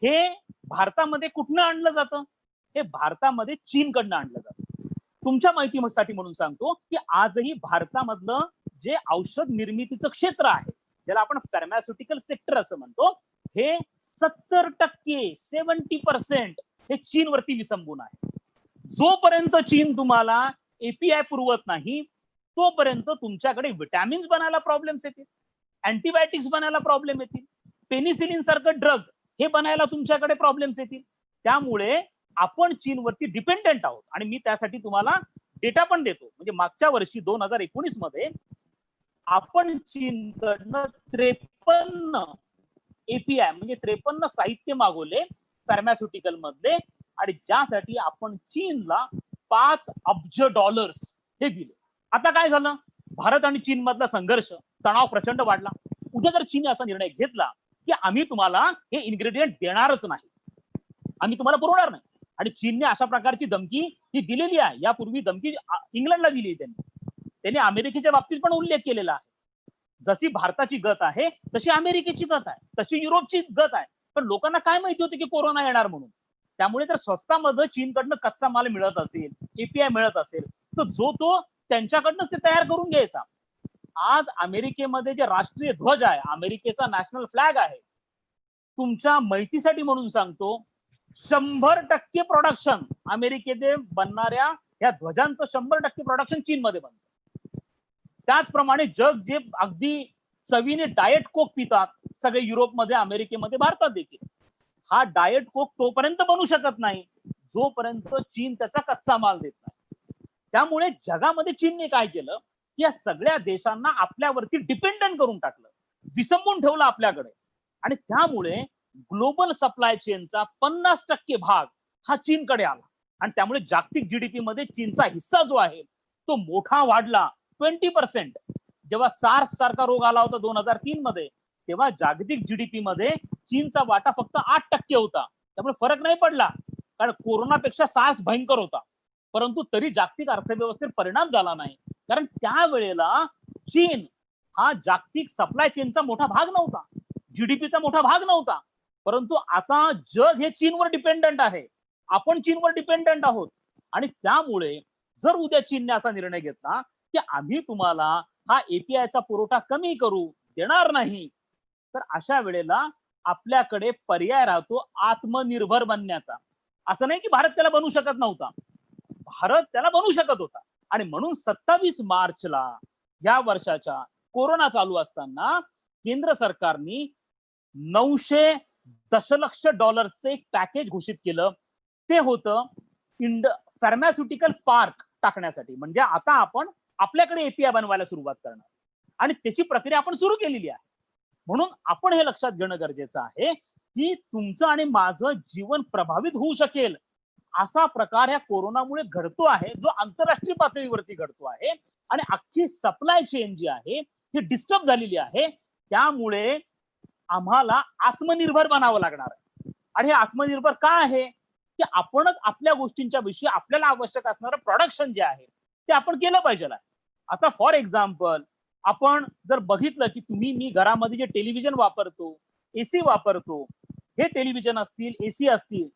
हे भारतामध्ये कुठनं आणलं जातं? हे भारतामध्ये चीनकडनं आणलं जातं. तुमच्या माहितीसाठी म्हणून सांगतो की आजही भारतामधलं जे औषध निर्मितीचं क्षेत्र आहे, ज्याला आपण फार्मास्युटिकल सेक्टर असं म्हणतो, हे 70%, 70% हे चीनवरती विसंबून आहे. जोपर्यंत चीन तुम्हाला API पुरवत नाही, तोपर्यंत तुमच्याकडे विटॅमिन्स बनायला प्रॉब्लेम्स येतील, अँटीबायोटिक्स बनायला प्रॉब्लेम येतील, पेनिसिलिन सारखं ड्रग हे बनायला तुमच्याकडे प्रॉब्लेम्स येतील. त्यामुळे आपण चीनवरती डिपेंडेंट आहोत. आणि मी त्यासाठी तुम्हाला डेटा पण देतो. म्हणजे मागच्या वर्षी 2019 मध्ये आपण चीनकडनं 53 API म्हणजे 53 साहित्य मागवले फार्मास्युटिकल मधले आणि ज्यासाठी आपण चीनला $5 अब्ज हे दिले. आता काय झालं? भारत आणि चीन मधला संघर्ष, तणाव प्रचंड वाढला. उद्या जर चीनने असा निर्णय घेतला की आम्ही तुम्हाला हे इन्ग्रेडियंट देणारच नाही, आम्ही तुम्हाला पुरवणार नाही, आणि चीनने अशा प्रकारची धमकी ही दिलेली आहे. यापूर्वी धमकी इंग्लंडला दिली त्यांनी अमेरिकेच्या बाबतीत पण उल्लेख केलेला आहे. जशी भारताची गत आहे तशी अमेरिकेची गत आहे, तशी युरोपची गत आहे. पण लोकांना काय माहिती होते की कोरोना येणार म्हणून. त्यामुळे जर स्वस्तामध्ये चीनकडनं कच्चा माल मिळत असेल, API मिळत असेल, तर तो त्यांच्याकडनंच ते तयार करून घ्यायचा. आज अमेरिकेमध्ये जे राष्ट्रीय ध्वज आहे, अमेरिकेचा नॅशनल फ्लॅग आहे, तुमच्या माहितीसाठी म्हणून सांगतो, 100% प्रोडक्शन अमेरिकेत बनणाऱ्या या ध्वजांचं 100% प्रोडक्शन चीनमध्ये बनतं. त्याचप्रमाणे जग जे अगदी चवीने डाएट कोक पितात, सगळे युरोपमध्ये, अमेरिकेमध्ये, भारतात देखील, हा डाएट कोक तोपर्यंत बनू शकत नाही जोपर्यंत चीन त्याचा कच्चा माल देत नाही. त्यामुळे जगामध्ये चीनने काय केलं की या सगळ्या देशांना आपल्यावरती डिपेंडंट करून टाकलं, विसंबून ठेवलं आपल्याकडे. आणि त्यामुळे ग्लोबल सप्लाय चेनचा 50% भाग हा चीनकडे आला. आणि त्यामुळे जागतिक GDP मध्ये चीनचा हिस्सा जो आहे तो मोठा वाढला. 20%. जेव्हा सार्स सारखा रोग आला होता 2003 मध्ये, तेव्हा जागतिक GDP मध्ये चीनचा वाटा फक्त 8% होता. त्यामुळे फरक नाही पडला, कारण कोरोनापेक्षा सार्स भयंकर होता. परंतु तरी जागतिक अर्थव्यवस्थेवर परिणाम झाला नाही, कारण त्यावेळेला चीन हा जागतिक सप्लाय चेनचा मोठा भाग नव्हता, GDPचा मोठा भाग नव्हता. परंतु आता जग हे चीनवर डिपेंडंट आहे, आपण चीनवर डिपेंडंट आहोत. आणि त्यामुळे जर उद्या चीनने असा निर्णय घेतला की आम्ही तुम्हाला हा APIचा पुरवठा कमी करू देणार नाही, तर अशा वेळेला आपल्याकडे पर्याय राहतो आत्मनिर्भर बनण्याचा. असं नाही की भारत त्याला बनवू शकत नव्हता, भारत त्याला बनवू शकत होता. आणि म्हणून 27 मार्चला या वर्षाच्या कोरोना चालू असताना केंद्र सरकारने $900 दशलक्ष एक पॅकेज घोषित केलं. ते होतं फार्मास्युटिकल पार्क टाकण्यासाठी. म्हणजे आता आपण आपल्याकडे API बनवायला सुरुवात करणार आणि त्याची प्रक्रिया आपण सुरू केलेली आहे. म्हणून आपण हे लक्षात घेणं गरजेचं आहे की तुमचं आणि माझं जीवन प्रभावित होऊ शकेल असा प्रकार ह्या कोरोनामुळे घडतो आहे, जो आंतरराष्ट्रीय पातळीवरती घडतो आहे. आणि अख्खी सप्लाय चेन जी आहे ही डिस्टर्ब झालेली आहे. त्यामुळे आम्हाला आत्मनिर्भर बनावं लागणार आहे. आणि हे आत्मनिर्भर का आहे की आपणच आपल्या गोष्टींच्या विषयी आपल्याला आवश्यक असणारं प्रोडक्शन जे आहे ते आपण केलं पाहिजे. आता फॉर एक्झाम्पल आपण जर बघितलं की तुम्ही मी घरामध्ये जे टेलिव्हिजन वापरतो, एसी वापरतो, हे टेलिव्हिजन असतील, एसी असतील,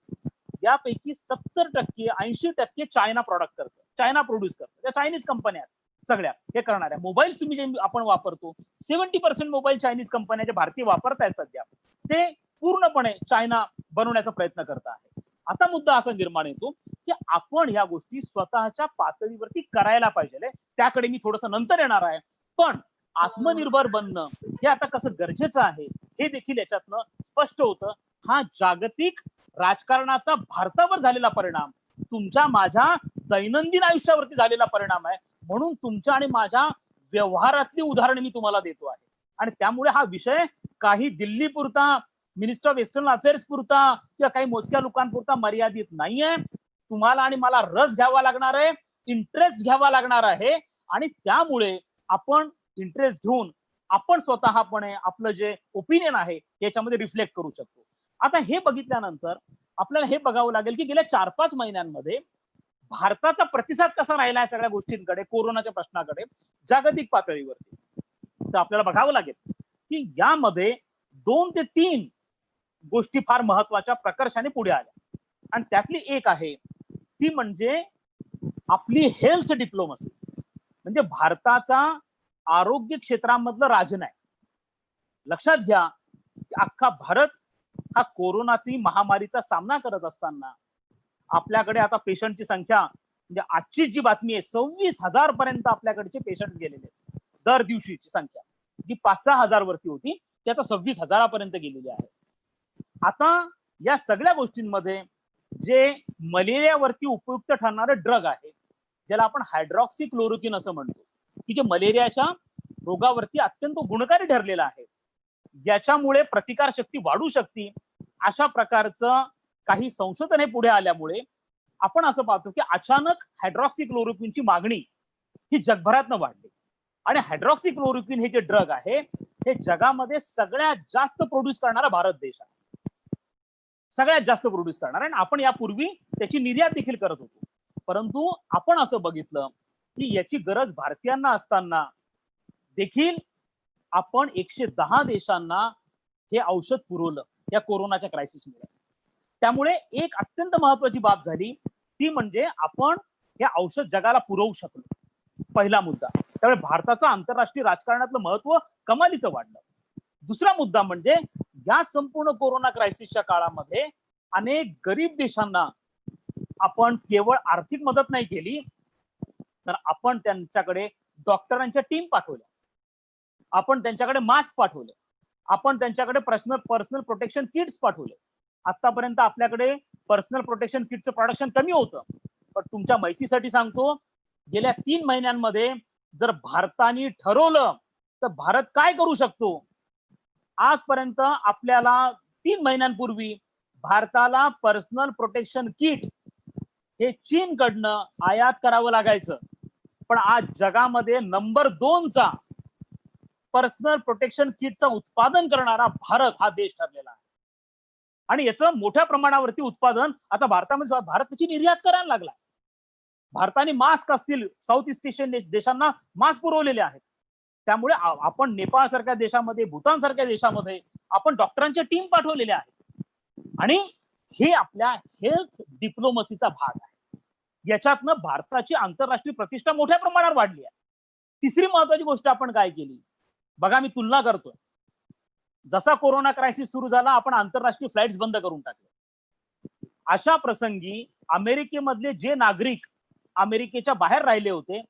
यापैकी 70% 80% चायना प्रॉडक्ट करतो, चायना प्रोड्यूस करतो. त्या चायनीज कंपन्या सगळ्या हे करणाऱ्या. मोबाईल तुम्ही जे आपण वापरतो 70% मोबाईल चायनीज कंपन्या भारतीय वापरतायत सध्या, ते पूर्णपणे चायना बनवण्याचा प्रयत्न करत आहे. आता मुद्दा असा निर्माण येतो की आपण ह्या गोष्टी स्वतःच्या पातळीवरती करायला पाहिजे. त्याकडे मी थोडस नंतर येणार आहे. पण आत्मनिर्भर बनणं हे आता कसं गरजेचं आहे हे देखील याच्यातनं स्पष्ट होतं. हा जागतिक राजकारणाचा भारतावर झालेला परिणाम तुमच्या माझ्या दैनंदिन आयुष्यावरती झालेला परिणाम आहे. म्हणून तुमच्या आणि माझ्या व्यवहारातली उदाहरण मी तुम्हाला देतो आहे. आणि त्यामुळे हा विषय काही दिल्ली पुरता, मिनिस्टर ऑफ एक्सटर्नल अफेअर्स पुरता किंवा काही मोजक्या लोकांपुरता मर्यादित नाहीये. तुम्हाला आणि मला रस घ्यावा लागणार आहे, इंटरेस्ट घ्यावा लागणार आहे. आणि त्यामुळे आपण इंटरेस्ट घेऊन आपण स्वतःपणे आपलं जे ओपिनियन आहे याच्यामध्ये रिफ्लेक्ट करू शकतो. आता हे बघितल्यानंतर आपल्याला हे बघावं लागेल की गेल्या 4-5 महिन्यांमध्ये भारताचा प्रतिसाद कसा राहिला आहे सगळ्या गोष्टींकडे, कोरोनाच्या प्रश्नाकडे जागतिक पातळीवरती. तर आपल्याला बघावं लागेल की यामध्ये 2 ते 3 गोष्टी फार महत्वाच्या प्रकर्षाने पुढे आल्या. आणि त्यातली एक आहे ती म्हणजे आपली हेल्थ डिप्लोमसी. म्हणजे भारताचा आरोग्य क्षेत्रामधलं राजन आहे. लक्षात घ्या की अख्खा भारत हा कोरोनाची महामारीचा सामना करत असताना आपल्याकडे आता पेशंटची संख्या म्हणजे आजची जी बातमी आहे 26,000 पर्यंत आपल्याकडचे पेशंट गेलेले आहेत. दर दिवशीची संख्या जी 5-6 हजार वरती होती ती आता 26,000 पर्यंत गेलेली आहे. आता या सगळ्या गोष्टींमध्ये जे मलेरियावरती उपयुक्त ठरणारे ड्रग आहे, ज्याला आपण हायड्रॉक्सिक्लोरोक्विन असं म्हणतो, की जे मलेरियाच्या रोगावरती अत्यंत गुणकारी ठरलेलं आहे, याच्यामुळे प्रतिकार शक्ती वाढू शकते, अशा प्रकारचं काही संशोधन हे पुढे आल्यामुळे आपण असं पाहतो की अचानक हायड्रॉक्सिक्लोरोक्विनची मागणी ही जगभरातनं वाढली. आणि हायड्रॉक्सिक्लोरोक्विन हे जे ड्रग आहे हे जगामध्ये सगळ्यात जास्त प्रोड्यूस करणारा भारत देश आहे. सगळ्यात जास्त प्रोड्यूस करणार. आणि आपण यापूर्वी त्याची निर्यात देखील करत होतो. परंतु आपण असं बघितलं की याची गरज भारतीयांना असताना देखील आपण 110 देशांना हे औषध पुरवलं या कोरोनाच्या क्रायसिसमुळे. त्यामुळे एक अत्यंत महत्वाची बाब झाली ती म्हणजे आपण हे औषध जगाला पुरवू शकलो. पहिला मुद्दा. त्यामुळे भारताचं आंतरराष्ट्रीय राजकारणातलं महत्व कमालीचं वाढलं. दुसरा मुद्दा म्हणजे या संपूर्ण कोरोना क्रायसिसच्या काळामध्ये अनेक गरीब देशांना आपण केवळ आर्थिक मदत नाही केली, तर आपण त्यांच्याकडे डॉक्टरांच्या टीम पाठवल्या, आपण त्यांच्याकडे मास्क पाठवले, आपण त्यांच्याकडे पर्सनल प्रोटेक्शन किट्स पाठवले. आतापर्यंत आपल्याकडे पर्सनल प्रोटेक्शन किटचं प्रोडक्शन कमी होतं. पण तुमच्या माहितीसाठी सांगतो, गेल्या 3 महिन्यांमध्ये जर भारताने ठरवलं तर भारत काय करू शकतो. आजपर्यंत आपल्याला 3 महिन्यांपूर्वी भारताला पर्सनल प्रोटेक्शन किट हे चीनकडनं आयात करावं लागायचं. पण आज जगामध्ये नंबर 2चा पर्सनल प्रोटेक्शन किटचं उत्पादन करणारा भारत हा देश ठरलेला आहे. आणि याचं मोठ्या प्रमाणावरती उत्पादन आता भारतामध्ये भारत त्याची निर्यात करायला लागला. भारताने मास्क असतील, साऊथ ईस्ट एशियन देशांना मास्क पुरवलेले आहेत. त्यामुळे आपण नेपाळ सारख्या देशामध्ये, भूतान सारख्या देशामध्ये आपण डॉक्टरांच्या टीम पाठवलेल्या आहेत. आणि हे आपल्या हेल्थ डिप्लोमसीचा भाग आहे. याच्यातनं भारताची आंतरराष्ट्रीय प्रतिष्ठा मोठ्या प्रमाणावर वाढली आहे. तिसरी महत्वाची गोष्ट आपण काय केली बघा, मी तुलना करतोय. जसा कोरोना क्रायसिस सुरू झाला आपण आंतरराष्ट्रीय फ्लाईट्स बंद करून टाकले. अशा प्रसंगी अमेरिकेमधले जे नागरिक अमेरिकेच्या बाहेर राहिले होते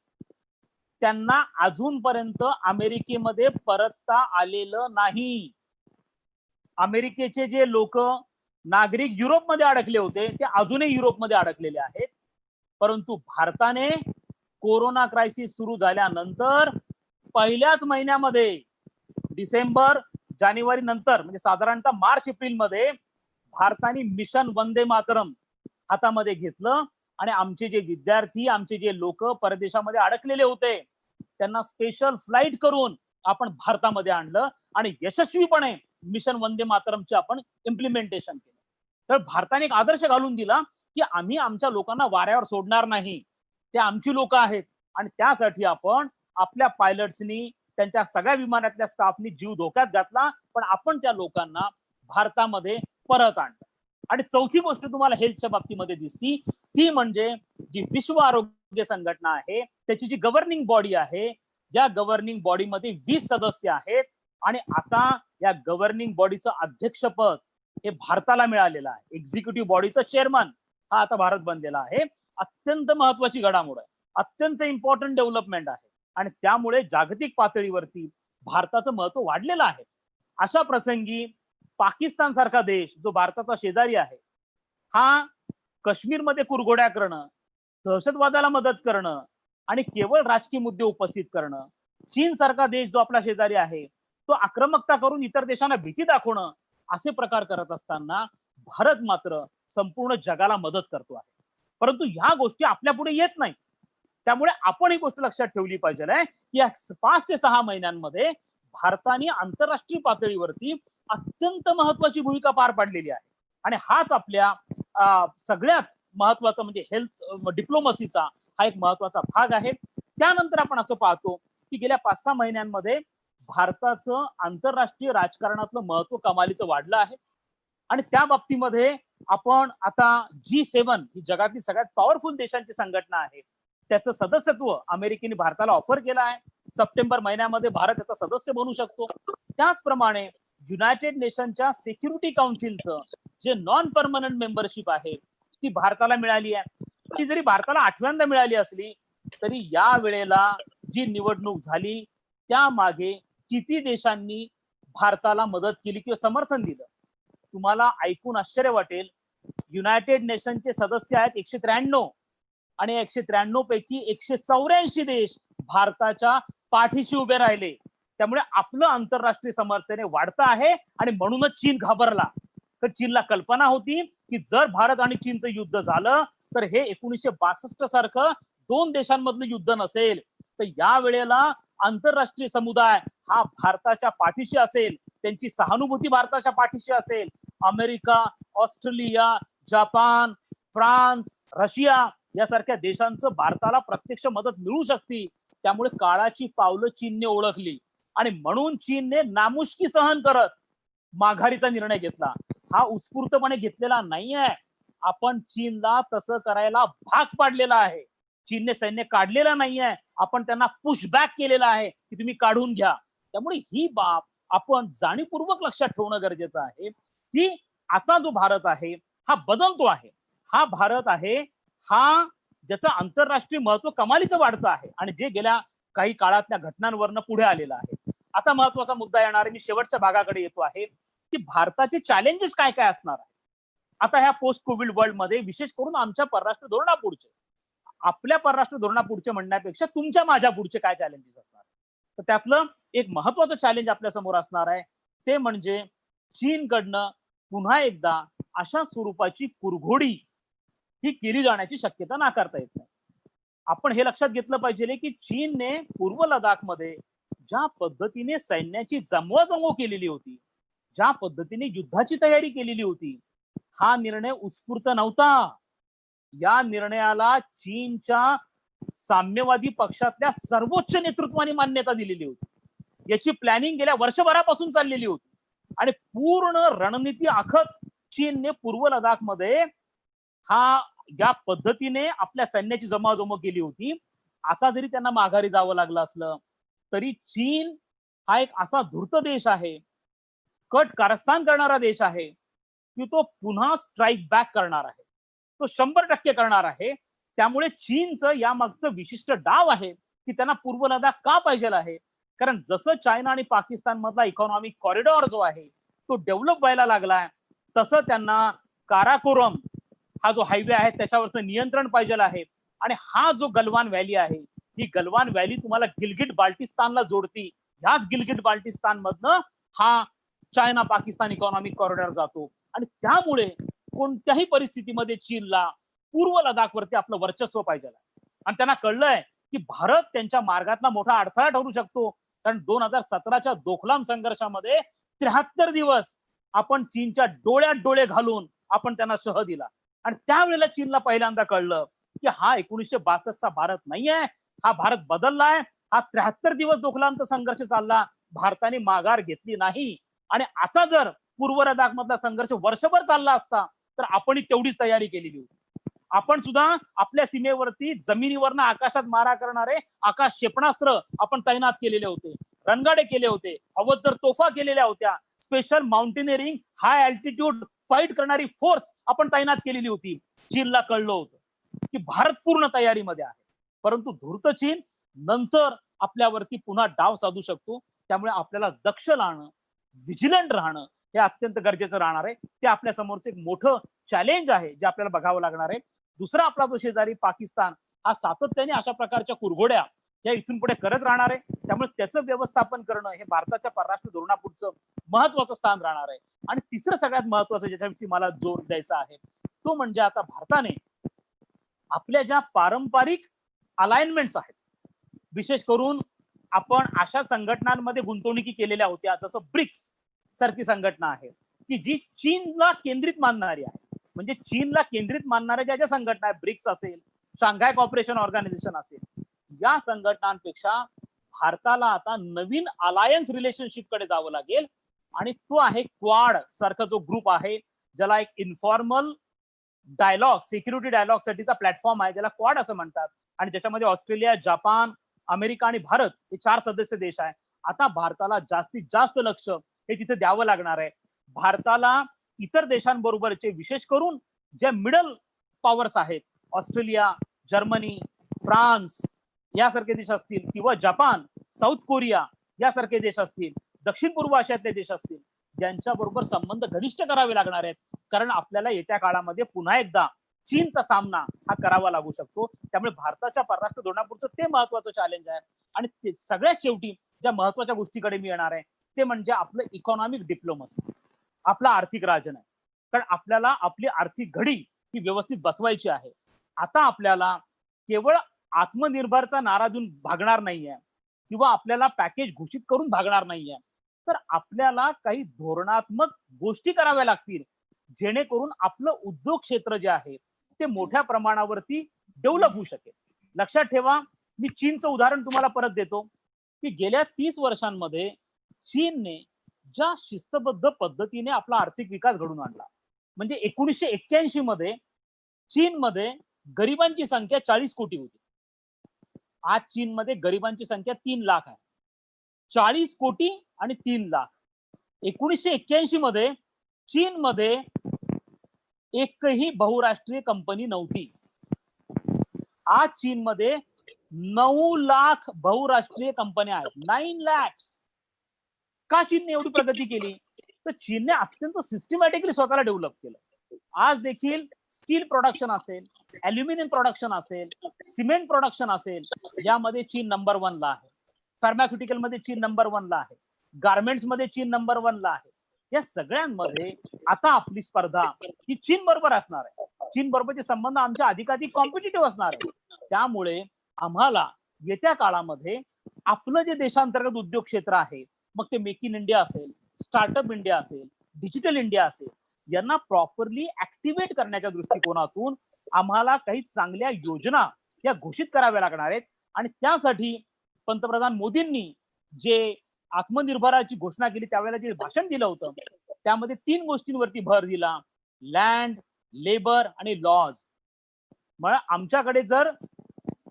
त्यांना अजूनपर्यंत अमेरिकेमध्ये परतता आलेलं नाही. अमेरिकेचे जे लोक नागरिक युरोपमध्ये अडकले होते ते अजूनही युरोपमध्ये अडकलेले आहेत. परंतु भारताने कोरोना क्रायसिस सुरू झाल्यानंतर पहिल्याच महिन्यामध्ये डिसेंबर जानेवारी नंतर म्हणजे साधारणतः मार्च एप्रिल मध्ये भारताने मिशन वंदे मातरम हातामध्ये घेतलं आणि आमचे जे विद्यार्थी, आमचे जे लोक परदेशामध्ये अडकलेले होते त्यांना स्पेशल फ्लाईट करून आपण भारतामध्ये आणलं आणि यशस्वीपणे मिशन वंदे मातरमचे आपण इम्प्लिमेंटेशन केलं. तर भारताने एक आदर्श घालून दिला की आम्ही आमच्या लोकांना वाऱ्यावर सोडणार नाही, ते आमची लोक आहेत आणि त्यासाठी आपण आपल्या पायलट्सनी, त्यांच्या सगळ्या विमानातल्या स्टाफनी जीव धोक्यात घातला, पण आपण त्या लोकांना भारतामध्ये परत आणलं. आणि चौथी गोष्ट तुम्हाला हेल्थच्या बाबतीमध्ये दिसती ती म्हणजे जी विश्व आरोग्य संघटना आहे त्याची जी गव्हर्निंग बॉडी आहे, या गव्हर्निंग बॉडीमध्ये 20 सदस्य आहेत आणि आता या गव्हर्निंग बॉडीचं अध्यक्षपद हे भारताला मिळालेलं आहे. एक्झिक्युटिव्ह बॉडीचं चेअरमन हा आता भारत बनलेला आहे. अत्यंत महत्वाची घडामोड आहे, अत्यंत इम्पॉर्टंट डेव्हलपमेंट आहे आणि त्यामुळे जागतिक पातळीवरती भारताचं महत्व वाढलेलं आहे. अशा प्रसंगी पाकिस्तान सारखा देश जो भारताचा शेजारी आहे, हा काश्मीरमध्ये कुरघोड्या करणं, दहशतवादाला मदत करणं आणि केवळ राजकीय मुद्दे उपस्थित करणं, चीन सारखा देश जो आपला शेजारी आहे तो आक्रमकता करून इतर देशांना भीती दाखवणं, असे प्रकार करत असताना भारत मात्र संपूर्ण जगाला मदत करतो आहे. परंतु ह्या गोष्टी आपल्या पुढे येत नाहीत. त्यामुळे आपण ही गोष्ट लक्षात ठेवली पाहिजे की या 5 ते 6 महिन्यांमध्ये भारताने आंतरराष्ट्रीय पातळीवरती अत्यंत महत्वाची भूमिका पार पाडलेली आहे आणि हाच आपल्या सगळ्यात महत्वाचा म्हणजे हेल्थ डिप्लोमसीचा हा एक महत्वाचा भाग आहे. त्यानंतर आपण असं पाहतो की गेल्या 5-6 महिन्यांमध्ये भारताचं आंतरराष्ट्रीय राजकारणातलं महत्व कमालीचं वाढलं आहे आणि त्या बाबतीमध्ये आपण आता G7 ही जगातील सगळ्यात पॉवरफुल देशांची संघटना आहे, त्याचं सदस्यत्व अमेरिकेने भारताला ऑफर केलं आहे. सप्टेंबर महिन्यामध्ये भारत याचा सदस्य बनू शकतो. त्याचप्रमाणे युनायटेड नेशनच्या सिक्युरिटी काउन्सिलचं जे नॉन परमनंट मेंबरशिप आहे ती भारताला मिळाली आहे. ती जरी भारताला 8व्यांदा मिळाली असली तरी या वेळेला जी निवडणूक झाली त्या मागे किती देशांनी भारताला मदत केली किंवा समर्थन दिलं, तुम्हाला ऐकून आश्चर्य वाटेल. युनायटेड नेशनचे सदस्य आहेत 193 आणि 193 पैकी 184 देश भारताच्या पाठीशी उभे राहिले. त्यामुळे आपलं आंतरराष्ट्रीय समर्थन वाढतं आहे आणि म्हणूनच चीन घाबरला. तर चीनला कल्पना होती की जर भारत आणि चीनचं युद्ध झालं तर हे 1962 सारखं 2 देशांमधलं युद्ध नसेल, तर या वेळेला आंतरराष्ट्रीय समुदाय हा भारताच्या पाठीशी असेल, त्यांची सहानुभूती भारताच्या पाठीशी असेल. America, Australia, Japan, France, Russia यासारख्या देशांचं भारताला प्रत्यक्ष मदत मिळू शकते. त्यामुळे काळाची पावलं चीनने ओळखली आणि म्हणून चीनने नामुष्की सहन करत माघारीचा निर्णय घेतला. हा उत्स्फूर्तपणे घेतलेला नाहीये, आपण चीनला तसं करायला भाग पाडलेला आहे. चीनने सैन्य काढलेलं नाहीये, आपण त्यांना पुशबॅक केलेलं आहे की तुम्ही काढून घ्या. त्यामुळे ही बाब आपण जाणीवपूर्वक लक्षात ठेवणं गरजेचं आहे की आता जो भारत आहे हा बदलतो आहे. हा भारत आहे हा ज्याचं आंतरराष्ट्रीय महत्व कमालीचं वाढतं आहे आणि जे गेल्या काही काळातल्या घटनांवरनं पुढे आलेलं आहे. आता महत्वाचा मुद्दा येणार आहे, मी शेवटच्या भागाकडे येतो आहे की भारताचे चॅलेंजेस काय काय असणार आहे आता ह्या पोस्ट कोविड वर्ल्ड मध्ये, विशेष करून आमच्या परराष्ट्र धोरणापुढचे. आपल्या परराष्ट्र धोरणापुढचे म्हणण्यापेक्षा तुमच्या माझ्या पुढचे काय चॅलेंजेस असणार. तर त्यातलं एक महत्वाचं चॅलेंज आपल्या समोर असणार आहे ते म्हणजे चीनकडनं पुन्हा एकदा अशा स्वरूपाची कुरघोडी ही केली जाण्याची शक्यता नाकारता येत नाही. आपण हे लक्षात घेतलं पाहिजे की चीनने पूर्व लडाखमध्ये ज्या पद्धतीने सैन्याची जमवाजमव केलेली होती, ज्या पद्धतीने युद्धाची तयारी केलेली होती, हा निर्णय उत्स्फूर्त नव्हता. या निर्णयाला चीनच्या साम्यवादी पक्षातल्या सर्वोच्च नेतृत्वाने मान्यता दिलेली होती. याची प्लॅनिंग गेल्या वर्षभरापासून चाललेली होती आणि पूर्ण रणनीती आखत चीनने पूर्व लडाखमध्ये हा या पद्धतीने आपल्या सैन्याची जमवाजमव केली होती. आता जरी त्यांना माघारी जावं लागलं असलं तरी चीन हा एक असा धूर्त देश आहे, कट कारस्थान करणारा देश आहे की तो पुन्हा स्ट्राईक बॅक करणार आहे, तो 100% करणार आहे. त्यामुळे चीनचं यामागचं विशिष्ट डाव आहे की त्यांना पूर्व लडाख का पाहिजे आहे, कारण जसं चायना आणि पाकिस्तान मधला इकॉनॉमिक कॉरिडॉर जो आहे तो डेव्हलप व्हायला लागलाय, तसं त्यांना काराकोरम हा जो हायवे आहे त्याच्यावरचं नियंत्रण पाहिजे आहे. आणि हा जो गलवान व्हॅली आहे, ही गलवान व्हॅली तुम्हाला गिलगिट बाल्टिस्तानला जोडती. ह्याच गिलगिट बाल्टिस्तान मधनं हा चायना पाकिस्तान इकॉनॉमिक कॉरिडॉर जातो आणि त्यामुळे कोणत्याही परिस्थितीमध्ये चीनला पूर्व लडाखवरती आपलं वर्चस्व पाहिजे आणि त्यांना कळलंय की भारत त्यांच्या मार्गातला मोठा अडथळा ठरू शकतो. कारण 2017च्या डोकलाम संघर्षामध्ये 73 दिवस आपण चीनच्या डोळ्यात डोळे घालून आपण त्यांना शह दिला आणि त्यावेळेला चीनला पहिल्यांदा कळलं की हा 1962चा भारत नाहीये, हा भारत बदललाय. हा 73 दिवस डोकलामचा संघर्ष चालला, भारताने माघार घेतली नाही आणि आता जर पूर्व लडाख मधला संघर्ष वर्षभर चालला असता तर आपण तेवढीच तयारी केलेली होती. आपण सुद्धा आपल्या सीमेवरती जमिनीवरनं आकाशात मारा करणारे आकाश क्षेपणास्त्र आपण तैनात केलेले होते, रणगाडे केले होते, हवत तोफा केलेल्या होत्या, स्पेशल माउंटेनिअरिंग हाय अल्टिट्यूड फाईट करणारी फोर्स आपण तैनात केलेली होती. चीनला कळलं होतं की भारत पूर्ण तयारीमध्ये आहे, परंतु धूर्त चीन नंतर आपल्यावरती पुन्हा डाव साधू शकतो. त्यामुळे आपल्याला दक्ष राहणं, व्हिजिलंट राहणं हे अत्यंत गरजेचं राहणार आहे. ते आपल्या समोरचं एक मोठं चॅलेंज आहे जे आपल्याला बघावं लागणार आहे. दुसरा आपला जो शेजारी पाकिस्तान हा सातत्याने अशा प्रकारच्या कुरघोड्या या इथून पुढे करत राहणार आहे. त्यामुळे त्याचं व्यवस्थापन करणं हे भारताच्या परराष्ट्र धोरणापुढचं महत्वाचं स्थान राहणार आहे. आणि तिसरं सगळ्यात महत्वाचं ज्याच्याविषयी मला जोर द्यायचा आहे तो म्हणजे आता भारताने आपल्या ज्या पारंपरिक अलाइनमेंट्स आहेत, विशेष करून आपण अशा संघटनांमध्ये गुंतवणुकी केलेल्या होत्या जसं ब्रिक्स सारखी संघटना आहे की जी चीनला केंद्रित मानणारी आहे. म्हणजे चीनला केंद्रित मानणाऱ्या ज्या ज्या संघटना आहेत, ब्रिक्स असेल, शांघाय कॉपरेशन ऑर्गनायझेशन असेल, या संघटनांपेक्षा भारताला आता नवीन अलायन्स रिलेशनशिप कडे जावं लागेल आणि तो आहे क्वाड सारखा जो ग्रुप आहे, ज्याला एक इन्फॉर्मल डायलॉग, सिक्युरिटी डायलॉग साठीचा प्लॅटफॉर्म आहे, ज्याला क्वाड असं म्हणतात. आणि ज्याच्यामध्ये ऑस्ट्रेलिया, जपान, अमेरिका आणि भारत हे 4 सदस्य देश आहे. आता भारताला जास्तीत जास्त लक्ष हे तिथे द्यावं लागणार आहे. भारताला इतर देशांबरोबरचे विशेष करून जे मिडल पॉवर्स आहेत, ऑस्ट्रेलिया, जर्मनी, फ्रान्स यासारखे देश असतील किंवा जपान, साऊथ कोरिया यासारखे देश असतील, दक्षिण पूर्व आशियातले देश असतील, ज्यांच्याबरोबर संबंध घनिष्ठ करावे लागणार आहेत. कारण आपल्याला येत्या काळामध्ये पुन्हा एकदा चीनचा सामना हा करावा लागू शकतो. त्यामुळे भारताच्या परराष्ट्र धोरणापुढचं ते महत्वाचं चॅलेंज आहे. आणि सगळ्यात शेवटी ज्या महत्वाच्या गोष्टीकडे मी येणार आहे ते म्हणजे आपलं इकॉनॉमिक डिप्लोमसी, आपला आर्थिक राजन आहे. कारण आपल्याला आपली आर्थिक घडी ही व्यवस्थित बसवायची आहे. आता आपल्याला केवळ आत्मनिर्भरचा नारा देऊन भागणार नाहीये किंवा आपल्याला पॅकेज घोषित करून भागणार नाहीये, तर आपल्याला काही धोरणात्मक गोष्टी कराव्या लागतील जेणेकरून आपलं उद्योग क्षेत्र जे आहे ते मोठ्या प्रमाणावरती डेव्हलप होऊ शकेल. लक्षात ठेवा, मी चीनचं उदाहरण तुम्हाला परत देतो की गेल्या 30 वर्षांमध्ये चीनने ज्या शिस्तबद्ध पद्धतीने आपला आर्थिक विकास घडून आणला, म्हणजे 1981 मध्ये चीनमध्ये गरिबांची संख्या 40 कोटी होती. आज चीनमध्ये गरिबांची संख्या 3 लाख आहे. 40 कोटी आणि 3 लाख. 1981 मध्ये चीनमध्ये एकही बहुराष्ट्रीय कंपनी नव्हती. आज चीनमध्ये 9 लाख बहुराष्ट्रीय कंपन्या आहेत. 9 lakhs. का चीनने एवढी प्रगती केली? तर चीनने अत्यंत सिस्टमॅटिकली स्वतःला डेव्हलप केलं. आज देखील स्टील प्रोडक्शन असेल, अल्युमिनियम प्रोडक्शन असेल, सिमेंट प्रोडक्शन असेल, यामध्ये चीन नंबर 1 ला आहे. फार्मास्युटिकल मध्ये चीन नंबर 1 ला आहे. गार्मेंट्स मध्ये चीन नंबर 1 ला आहे. या सगळ्यांमध्ये आता आपली स्पर्धा ही चीन बरोबर असणार आहे. चीन बरोबरचे संबंध आमच्या अधिकाधिक कॉम्पिटिटिव्ह असणार आहे. त्यामुळे आम्हाला येत्या काळामध्ये आपलं जे देशांतर्गत उद्योग क्षेत्र आहे, मग ते मेक इन इंडिया असेल, स्टार्टअप इंडिया असेल, डिजिटल इंडिया असेल, यांना प्रॉपरली ऍक्टिव्हेट करण्याच्या दृष्टिकोनातून आम्हाला काही चांगल्या योजना या घोषित कराव्या लागणार आहेत. आणि त्यासाठी पंतप्रधान मोदींनी जे आत्मनिर्भराची घोषणा केली त्यावेळेला जे भाषण दिलं होतं त्यामध्ये 3 गोष्टींवरती भर दिला: लँड, लेबर आणि लॉज. मग आमच्याकडे जर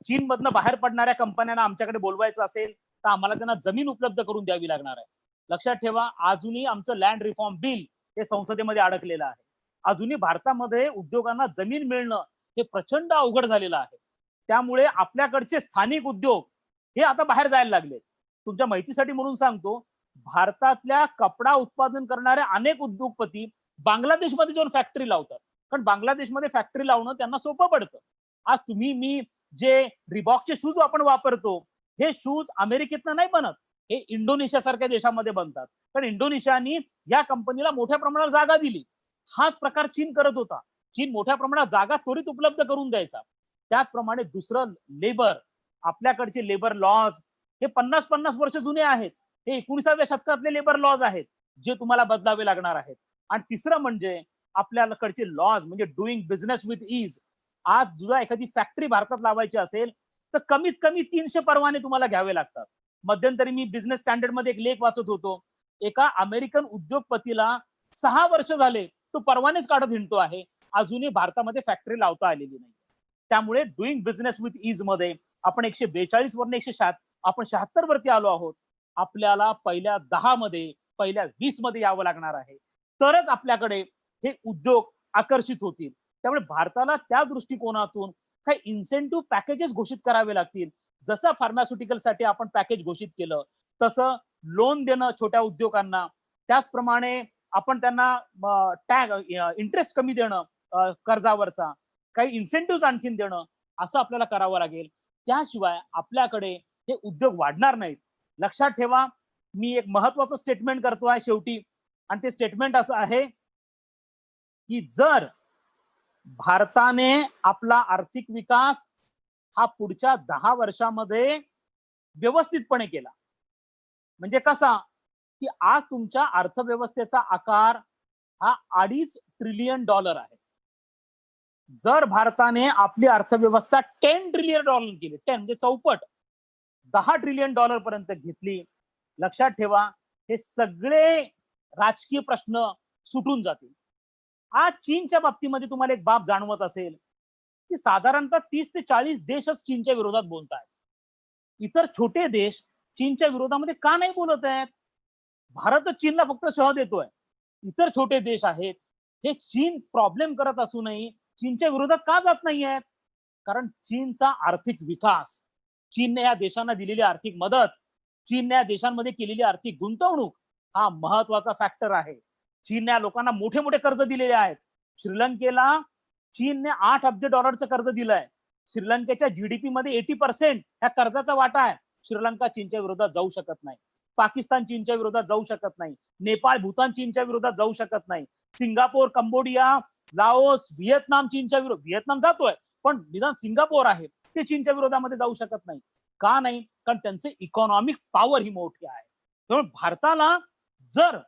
चीन मधनं बाहेर पडणाऱ्या कंपन्यांना आमच्याकडे बोलवायचं असेल तर आम्हाला त्यांना जमीन उपलब्ध करून द्यावी लागणार आहे. लक्षात ठेवा, अजूनही आमचं लँड रिफॉर्म बिल हे संसदेमध्ये अडकलेलं आहे. अजूनही भारतामध्ये उद्योगांना जमीन मिळणं हे प्रचंड अवघड झालेलं आहे. त्यामुळे आपल्याकडचे स्थानिक उद्योग हे आता बाहेर जायला लागले. तुमच्या माहितीसाठी म्हणून सांगतो, भारतातल्या कपडा उत्पादन करणारे अनेक उद्योगपती बांगलादेशमध्ये जाऊन फॅक्टरी लावतात. कारण बांगलादेशमध्ये फॅक्टरी लावणं त्यांना सोपं पडतं. आज तुम्ही मी जे रिबॉकचे शूज आपण वापरतो हे शूज अमेरिकेतनं नाही बनत, हे इंडोनेशियासारख्या देशामध्ये बनतात, कारण इंडोनेशियानी या कंपनीला मोठ्या प्रमाणावर जागा दिली. हाच प्रकार चीन करत होता. चीन मोठ्या प्रमाणात जागा त्वरित उपलब्ध करून द्यायचा. त्याचप्रमाणे दुसरं लेबर, आपल्याकडचे लेबर लॉज हे 50-50 वर्ष जुने आहेत. हे 19व्या शतकातले लेबर लॉज आहेत, जे तुम्हाला बदलावे लागणार आहेत. आणि तिसरं म्हणजे आपल्याकडचे लॉज म्हणजे डुईंग बिझनेस विथ इज. आज तुला एखादी फॅक्टरी भारतात लावायची असेल तर कमीत कमी 300 परवाने तुम्हाला घ्यावे लागतात. मध्यंतरी मी बिझनेस स्टँडर्ड मध्ये एक लेख वाचत होतो. एका अमेरिकन उद्योगपतीला 6 वर्ष झाले तो परवानेच काढत हिंडतो आहे, अजूनही भारतामध्ये फॅक्टरी लावता आलेली नाही. त्यामुळे डुईंग बिझनेस विथ इज मध्ये आपण 142 वरून 176 वरती आलो आहोत. आपल्याला पहिल्या 10 मध्ये, पहिल्या 20 मध्ये यावं लागणार आहे, तरच आपल्याकडे हे उद्योग आकर्षित होतील. त्यामुळे भारताला त्या दृष्टिकोनातून काही इन्सेंटिव्ह पॅकेजेस घोषित करावे लागतील. जसं फार्मास्युटिकलसाठी आपण पॅकेज घोषित केलं, तसं लोन देणं छोट्या उद्योगांना, त्याचप्रमाणे आपण त्यांना टॅग इंटरेस्ट कमी देणं कर्जावरचा, काही इन्सेंटिव्ह आणखीन देणं, असं आपल्याला करावं लागेल. त्याशिवाय आपल्याकडे हे उद्योग वाढणार नाहीत. लक्षात ठेवा, मी एक महत्वाचं स्टेटमेंट करतोय शेवटी, आणि ते स्टेटमेंट असं आहे की जर भारताने आपला आर्थिक विकास हा पुढच्या 10 वर्षामध्ये व्यवस्थितपणे केला, म्हणजे कसा की आज तुमच्या अर्थव्यवस्थेचा आकार हा $2.5 ट्रिलियन आहे. जर भारताने आपली अर्थव्यवस्था $10 ट्रिलियन केली, 10 म्हणजे चौपट, $10 ट्रिलियन पर्यंत घेतली, लक्षात ठेवा हे सगळे राजकीय प्रश्न सुटून जातील. आज चीनच्या बाबतीमध्ये तुम्हाला एक बाब जाणवत असेल की साधारणतः 30 ते 40 देशच चीनच्या विरोधात बोलत आहेत. इतर छोटे देश चीनच्या विरोधामध्ये का नाही बोलत आहेत? भारतच चीनला फक्त शह देतोय. इतर छोटे देश आहेत हे चीन प्रॉब्लेम करत असूनही चीनच्या विरोधात का जात नाही आहेत? कारण चीनचा आर्थिक विकास, चीनने या देशांना दिलेली आर्थिक मदत, चीनने या देशांमध्ये केलेली आर्थिक गुंतवणूक हा महत्वाचा फॅक्टर आहे. चीनने या लोकांना मोठे मोठे कर्ज दिलेले आहेत. श्रीलंकेला चीनने $8 अब्ज कर्ज दिलंय. श्रीलंकेच्या जीडीपी मध्ये 80% या कर्जाचा वाटा आहे. श्रीलंका चीनच्या विरोधात जाऊ शकत नाही. पाकिस्तान चीनच्या विरोधात जाऊ शकत नाही. नेपाळ, भूतान चीनच्या विरोधात जाऊ शकत नाही. सिंगापूर, कंबोडिया, लाओस, व्हिएतनाम चीनच्या विरोधात, व्हिएतनाम जातोय पण निदान सिंगापूर आहे ते चीनच्या विरोधामध्ये जाऊ शकत नाही. का नाही? कारण त्यांचे इकॉनॉमिक पॉवर ही मोठी आहे. त्यामुळे भारताला जर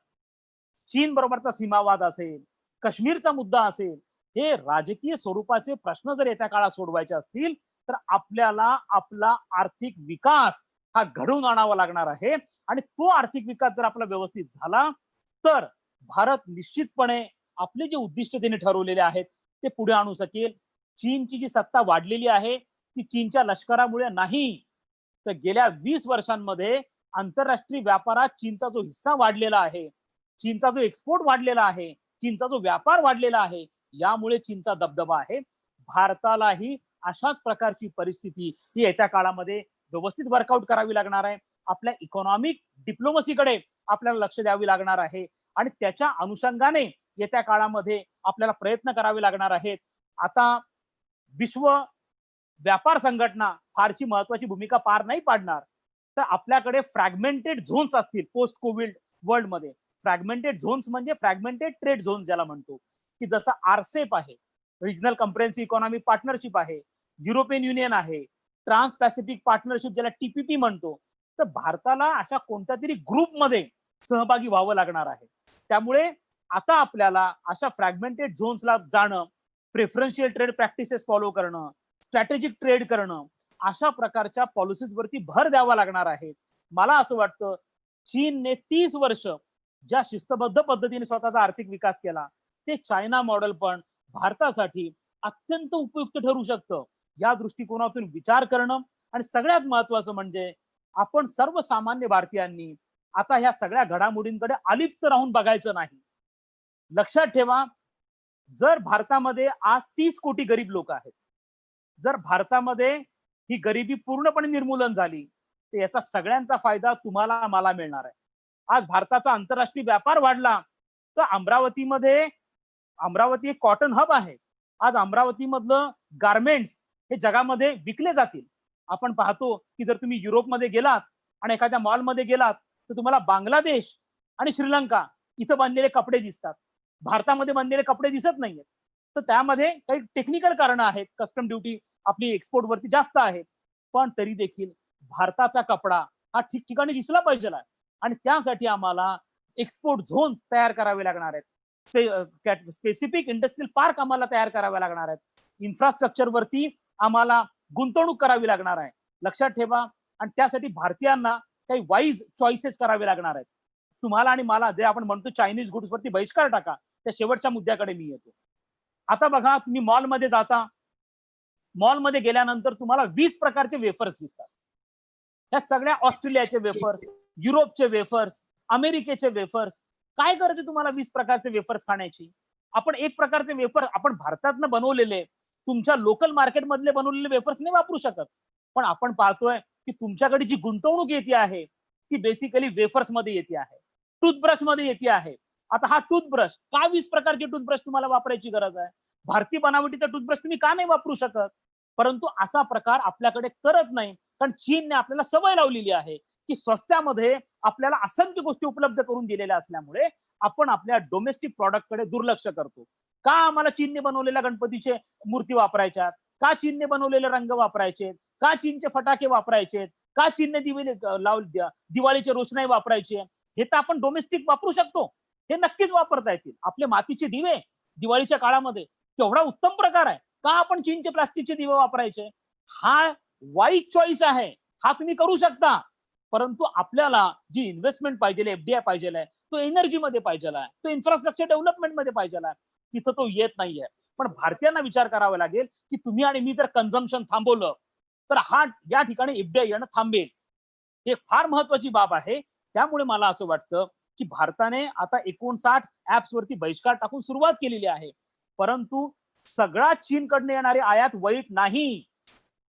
चीन बरोबरचा सीमावाद असेल, काश्मीरचा मुद्दा असेल, हे राजकीय स्वरूपाचे प्रश्न जर येत्या काळात सोडवायचे असतील तर आपल्याला आपला आर्थिक विकास हा घडवून आणावा लागणार आहे. आणि तो आर्थिक विकास जर आपला व्यवस्थित झाला तर भारत निश्चितपणे आपले जे उद्दिष्ट त्यांनी ठरवलेले आहेत ते पुढे आणू शकेल. चीनची जी सत्ता वाढलेली आहे ती चीनच्या लष्करामुळे नाही, तर गेल्या 20 वर्षांमध्ये आंतरराष्ट्रीय व्यापारात चीनचा जो हिस्सा वाढलेला आहे, चीनचा जो एक्सपोर्ट वाढलेला आहे, चीनचा जो व्यापार वाढलेला आहे, यामुळे चीनचा दबदबा आहे. भारतालाही अशाच प्रकारची परिस्थिती ही येत्या काळामध्ये व्यवस्थित वर्कआउट करावी लागणार आहे. आपल्या इकॉनॉमिक डिप्लोमसीकडे आपल्याला लक्ष द्यावे लागणार आहे आणि त्याच्या अनुषंगाने येत्या काळामध्ये आपल्याला प्रयत्न करावे लागणार आहेत. आता विश्व व्यापार संघटना फारशी महत्वाची भूमिका पार नाही पाडणार, तर आपल्याकडे फ्रॅगमेंटेड झोन्स असतील पोस्ट कोविड वर्ल्ड मध्ये. फ्रॅगमेंटेड झोन्स म्हणजे फ्रॅगमेंटेड ट्रेड झोन ज्याला म्हणतो, की जसं आरसेप आहे, रिजनल कम्प्रेहेन्सिव्ह इकॉनॉमिक पार्टनरशिप आहे, युरोपियन युनियन आहे, ट्रान्स पॅसिफिक पार्टनरशिप ज्याला टीपीपी म्हणतो. तर भारताला अशा कोणत्या तरी ग्रुपमध्ये सहभागी व्हावं लागणार आहे. त्यामुळे आता आपल्याला अशा फ्रॅगमेंटेड झोन्सला जाणं, प्रेफरन्शियल ट्रेड प्रॅक्टिसेस फॉलो करणं, स्ट्रॅटेजिक ट्रेड करणं, अशा प्रकारच्या पॉलिसीज वरती भर द्यावा लागणार आहे. मला असं वाटतं चीनने 30 वर्ष ज्या शिस्तबद्ध पद्धतीने स्वतःचा आर्थिक विकास केला ते चायना मॉडेल पण भारतासाठी अत्यंत उपयुक्त ठरू शकतं. या दृष्टिकोनातून विचार करणं आणि सगळ्यात महत्वाचं म्हणजे आपण सर्वसामान्य भारतीयांनी आता ह्या सगळ्या घडामोडींकडे अलिप्त राहून बघायचं नाही. लक्षात ठेवा, जर भारतामध्ये आज 30 कोटी गरीब लोक आहेत, जर भारतामध्ये ही गरिबी पूर्णपणे निर्मूलन झाली तर याचा सगळ्यांचा फायदा तुम्हाला मला मिळणार आहे. आज भारताचा आंतरराष्ट्रीय व्यापार वाढला तर अमरावती एक कॉटन हब आहे. आज अमरावती मधलं गारमेंट्स हे जगामध्ये विकले जातील. आपण पाहतो की जर तुम्ही युरोपमध्ये गेलात आणि एखाद्या मॉलमध्ये गेलात तर तुम्हाला बांगलादेश आणि श्रीलंका इथं बनलेले कपडे दिसतात, भारतामध्ये बनलेले कपडे दिसत नाहीयेत. तर त्यामध्ये काही टेक्निकल कारणं आहेत. कस्टम ड्युटी आपली एक्सपोर्ट वरती जास्त आहे, पण तरी देखील भारताचा कपडा हा ठिकठिकाणी दिसला पाहिजे आणि त्यासाठी आम्हाला एक्सपोर्ट झोन तयार करावे लागणार आहेत. स्पेसिफिक इंडस्ट्रियल पार्क आम्हाला तयार करावे लागणार आहेत. इन्फ्रास्ट्रक्चर वरती आम्हाला गुंतवणूक करावी लागणार आहे. लक्षात ठेवा. आणि त्यासाठी भारतीयांना काही वाईज चॉईसेस करावे लागणार आहेत. तुम्हाला आणि मला जे आपण म्हणतो चायनीज गुड्स वरती बहिष्कार टाका, त्या शेवटच्या मुद्द्याकडे मी येतो. आता बघा, तुम्ही मॉलमध्ये जाता, मॉलमध्ये गेल्यानंतर तुम्हाला 20 प्रकारचे वेफर्स दिसतात. या सगळ्या ऑस्ट्रेलियाचे वेफर्स, युरोपचे वेफर्स, अमेरिकेचे वेफर्स. काय गरज आहे तुम्हाला 20 प्रकारचे वेफर्स खाण्याची? आपण एक प्रकारचे वेफर आपण भारतातनं बनवलेले, तुमच्या लोकल मार्केट मधले बनवलेले वेफर्स नाही वापरू शकत. पण आपण पाहतोय की तुमच्याकडे जी गुंतवणूक येते आहे ती बेसिकली वेफर्स मध्ये येते आहे, टूथब्रश मध्ये येते आहे. आता हा टूथब्रश, का 20 प्रकारचे टूथब्रश तुम्हाला वापरायची गरज आहे? भारतीय बनावटीचा टूथब्रश तुम्ही का नाही वापरू शकत? परंतु असा प्रकार आपल्याकडे करत नाही, कारण चीनने आपल्याला सवय लावलेली आहे की स्वस्त्यामध्ये आपल्याला असंख्य गोष्टी उपलब्ध करून दिलेल्या असल्यामुळे आपण आपल्या डोमेस्टिक प्रॉडक्टकडे दुर्लक्ष करतो. का आम्हाला चीनने बनवलेल्या गणपतीचे मूर्ती वापरायच्यात? का चीनने बनवलेले रंग वापरायचे? का चीनचे फटाके वापरायचे? का चीनने दिवाळीचे रोषणाई वापरायची? हे तर आपण डोमेस्टिक वापरू शकतो, हे नक्कीच वापरता येतील. आपले मातीचे दिवे दिवाळीच्या काळामध्ये केवढा उत्तम प्रकार आहे. का आपण चीनचे प्लास्टिकचे दिवे वापरायचे? हा वाईज चॉईस आहे, हा तुम्ही करू शकता. परंतु आपल्याला जी इन्व्हेस्टमेंट पाहिजे, एफडीआय पाहिजे, तो एनर्जी मध्ये पाहिजे, तो इन्फ्रास्ट्रक्चर डेव्हलपमेंट मध्ये पाहिजे, तिथं तो येत नाहीये. पण भारतीयांना विचार करावा लागेल की तुम्ही आणि मी जर कन्झम्पशन थांबवलं तर हा या ठिकाणी एफडीआय येणं थांबेल. हे फार महत्वाची बाब आहे. त्यामुळे मला असं वाटतं की भारताने आता 59 ऍप्स वरती बहिष्कार टाकून सुरुवात केलेली आहे. परंतु सगळा चीनकडनं येणारे आयात वाईट नाही.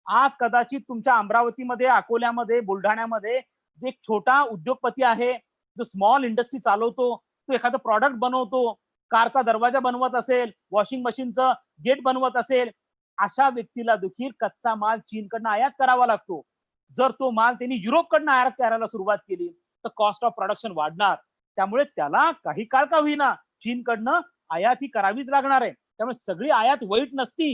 आज कदाचित तुमच्या अमरावतीमध्ये, अकोल्यामध्ये, बुलढाण्यामध्ये जे एक छोटा उद्योगपती आहे, जो स्मॉल इंडस्ट्री चालवतो, तो एखादं प्रॉडक्ट बनवतो, कारचा दरवाजा बनवत असेल, वॉशिंग मशीनचं गेट बनवत असेल, अशा व्यक्तीला देखील कच्चा माल चीनकडनं आयात करावा लागतो. जर तो माल त्यांनी युरोपकडनं आयात करायला सुरुवात केली तर कॉस्ट ऑफ प्रोडक्शन वाढणार. त्यामुळे त्याला काही काळ का होईना चीनकडनं आयात ही करावीच लागणार आहे. त्यामुळे सगळी आयात वाईट नसती.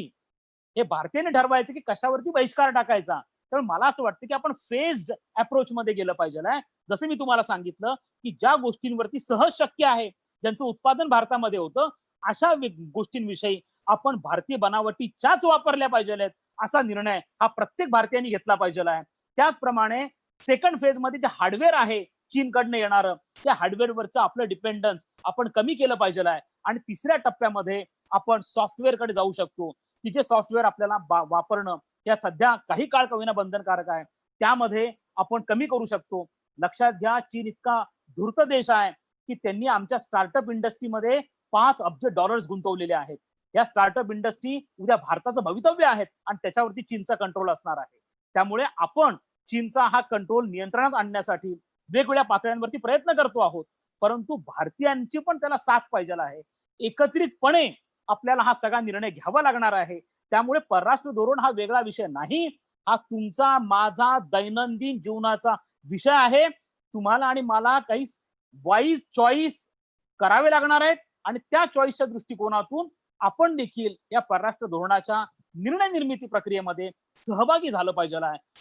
हे भारतीयाने ठरवायचं की कशावरती बहिष्कार टाकायचा. तर मला असं वाटतं की आपण फेज्ड अप्रोच मध्ये गेलं पाहिजे. जसं मी तुम्हाला सांगितलं की ज्या गोष्टींवरती सहज शक्य आहे, ज्यांचं उत्पादन भारतामध्ये होतं, अशा गोष्टींविषयी आपण भारतीय बनावटीच्याच वापरल्या पाहिजेत, असा निर्णय हा प्रत्येक भारतीयांनी घेतला पाहिजे. त्याचप्रमाणे सेकंड फेज मध्ये जे हार्डवेअर आहे चीनकडनं येणारं, त्या हार्डवेअरवरचं आपलं डिपेंडन्स आपण कमी केलं पाहिजे. आणि तिसऱ्या टप्प्यामध्ये आपण सॉफ्टवेअरकडे जाऊ शकतो की जे सॉफ्टवेअर आपल्याला वापरणं या सध्या काही काळ का होईना बंधनकारक आहे, त्यामध्ये आपण कमी करू शकतो. लक्षात घ्या, चीन इतका धूर्त देश आहे की त्यांनी आमच्या स्टार्टअप इंडस्ट्रीमध्ये $5 अब्ज गुंतवलेले आहेत. या स्टार्टअप इंडस्ट्री उद्या भारताचं भवितव्य आहेत आणि त्याच्यावरती चीनचा कंट्रोल असणार आहे. त्यामुळे आपण चीनचा हा कंट्रोल नियंत्रणात आणण्यासाठी वेगवेगळ्या पातळ्यांवरती प्रयत्न करतो आहोत. परंतु भारतीयांची पण त्याला साथ पाहिजे आहे. एकत्रितपणे आपल्याला हा सगळा निर्णय घ्यावा लागणार आहे. त्यामुळे परराष्ट्र धोरण हा वेगळा विषय नाही, हा तुमचा माझा दैनंदिन जीवनाचा विषय आहे. तुम्हाला आणि मला काही वाईज चॉईस करावे लागणार आहेत आणि त्या चॉईसच्या दृष्टिकोनातून आपण देखील या परराष्ट्र धोरणाच्या निर्णय निर्मिती प्रक्रियेमध्ये सहभागी झालं पाहिजे.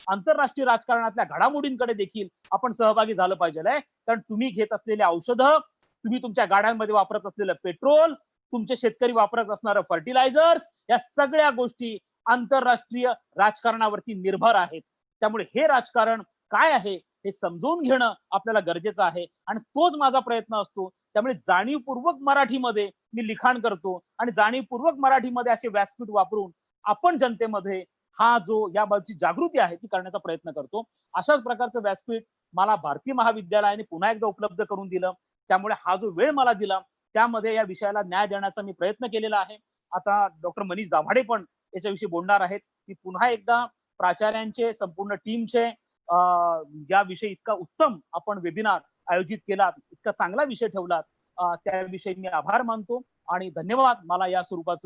आंतरराष्ट्रीय राजकारणातल्या घडामोडींकडे देखील आपण सहभागी झालं पाहिजे. कारण तुम्ही घेत असलेले औषधं, तुम्ही तुमच्या गाड्यांमध्ये वापरत असलेलं पेट्रोल, तुमचे शेतकरी वापरत असणारं फर्टिलायझर्स, या सगळ्या गोष्टी आंतरराष्ट्रीय राजकारणावरती निर्भर आहेत. त्यामुळे हे राजकारण काय आहे हे समजून घेणं आपल्याला गरजेचं आहे आणि तोच माझा प्रयत्न असतो. त्यामुळे जाणीवपूर्वक मराठीमध्ये मी लिखाण करतो आणि जाणीवपूर्वक मराठीमध्ये असे व्यासपीठ वापरून आपण जनतेमध्ये हा जो याबाबतची जागृती आहे ती करण्याचा प्रयत्न करतो. अशाच प्रकारचं व्यासपीठ मला भारतीय महाविद्यालयाने पुन्हा एकदा उपलब्ध करून दिलं. त्यामुळे हा जो वेळ मला दिला त्यामध्ये या विषयाला न्याय देण्याचा मी प्रयत्न केलेला आहे. आता डॉक्टर मनीष दाभाडे पण याच्याविषयी बोलणार आहेत. मी पुन्हा एकदा प्राचार्यांचे, संपूर्ण टीमचे याविषयी इतका उत्तम आपण वेबिनार आयोजित केला, इतका चांगला विषय ठेवला, त्याविषयी मी आभार मानतो आणि धन्यवाद मला या स्वरूपाचं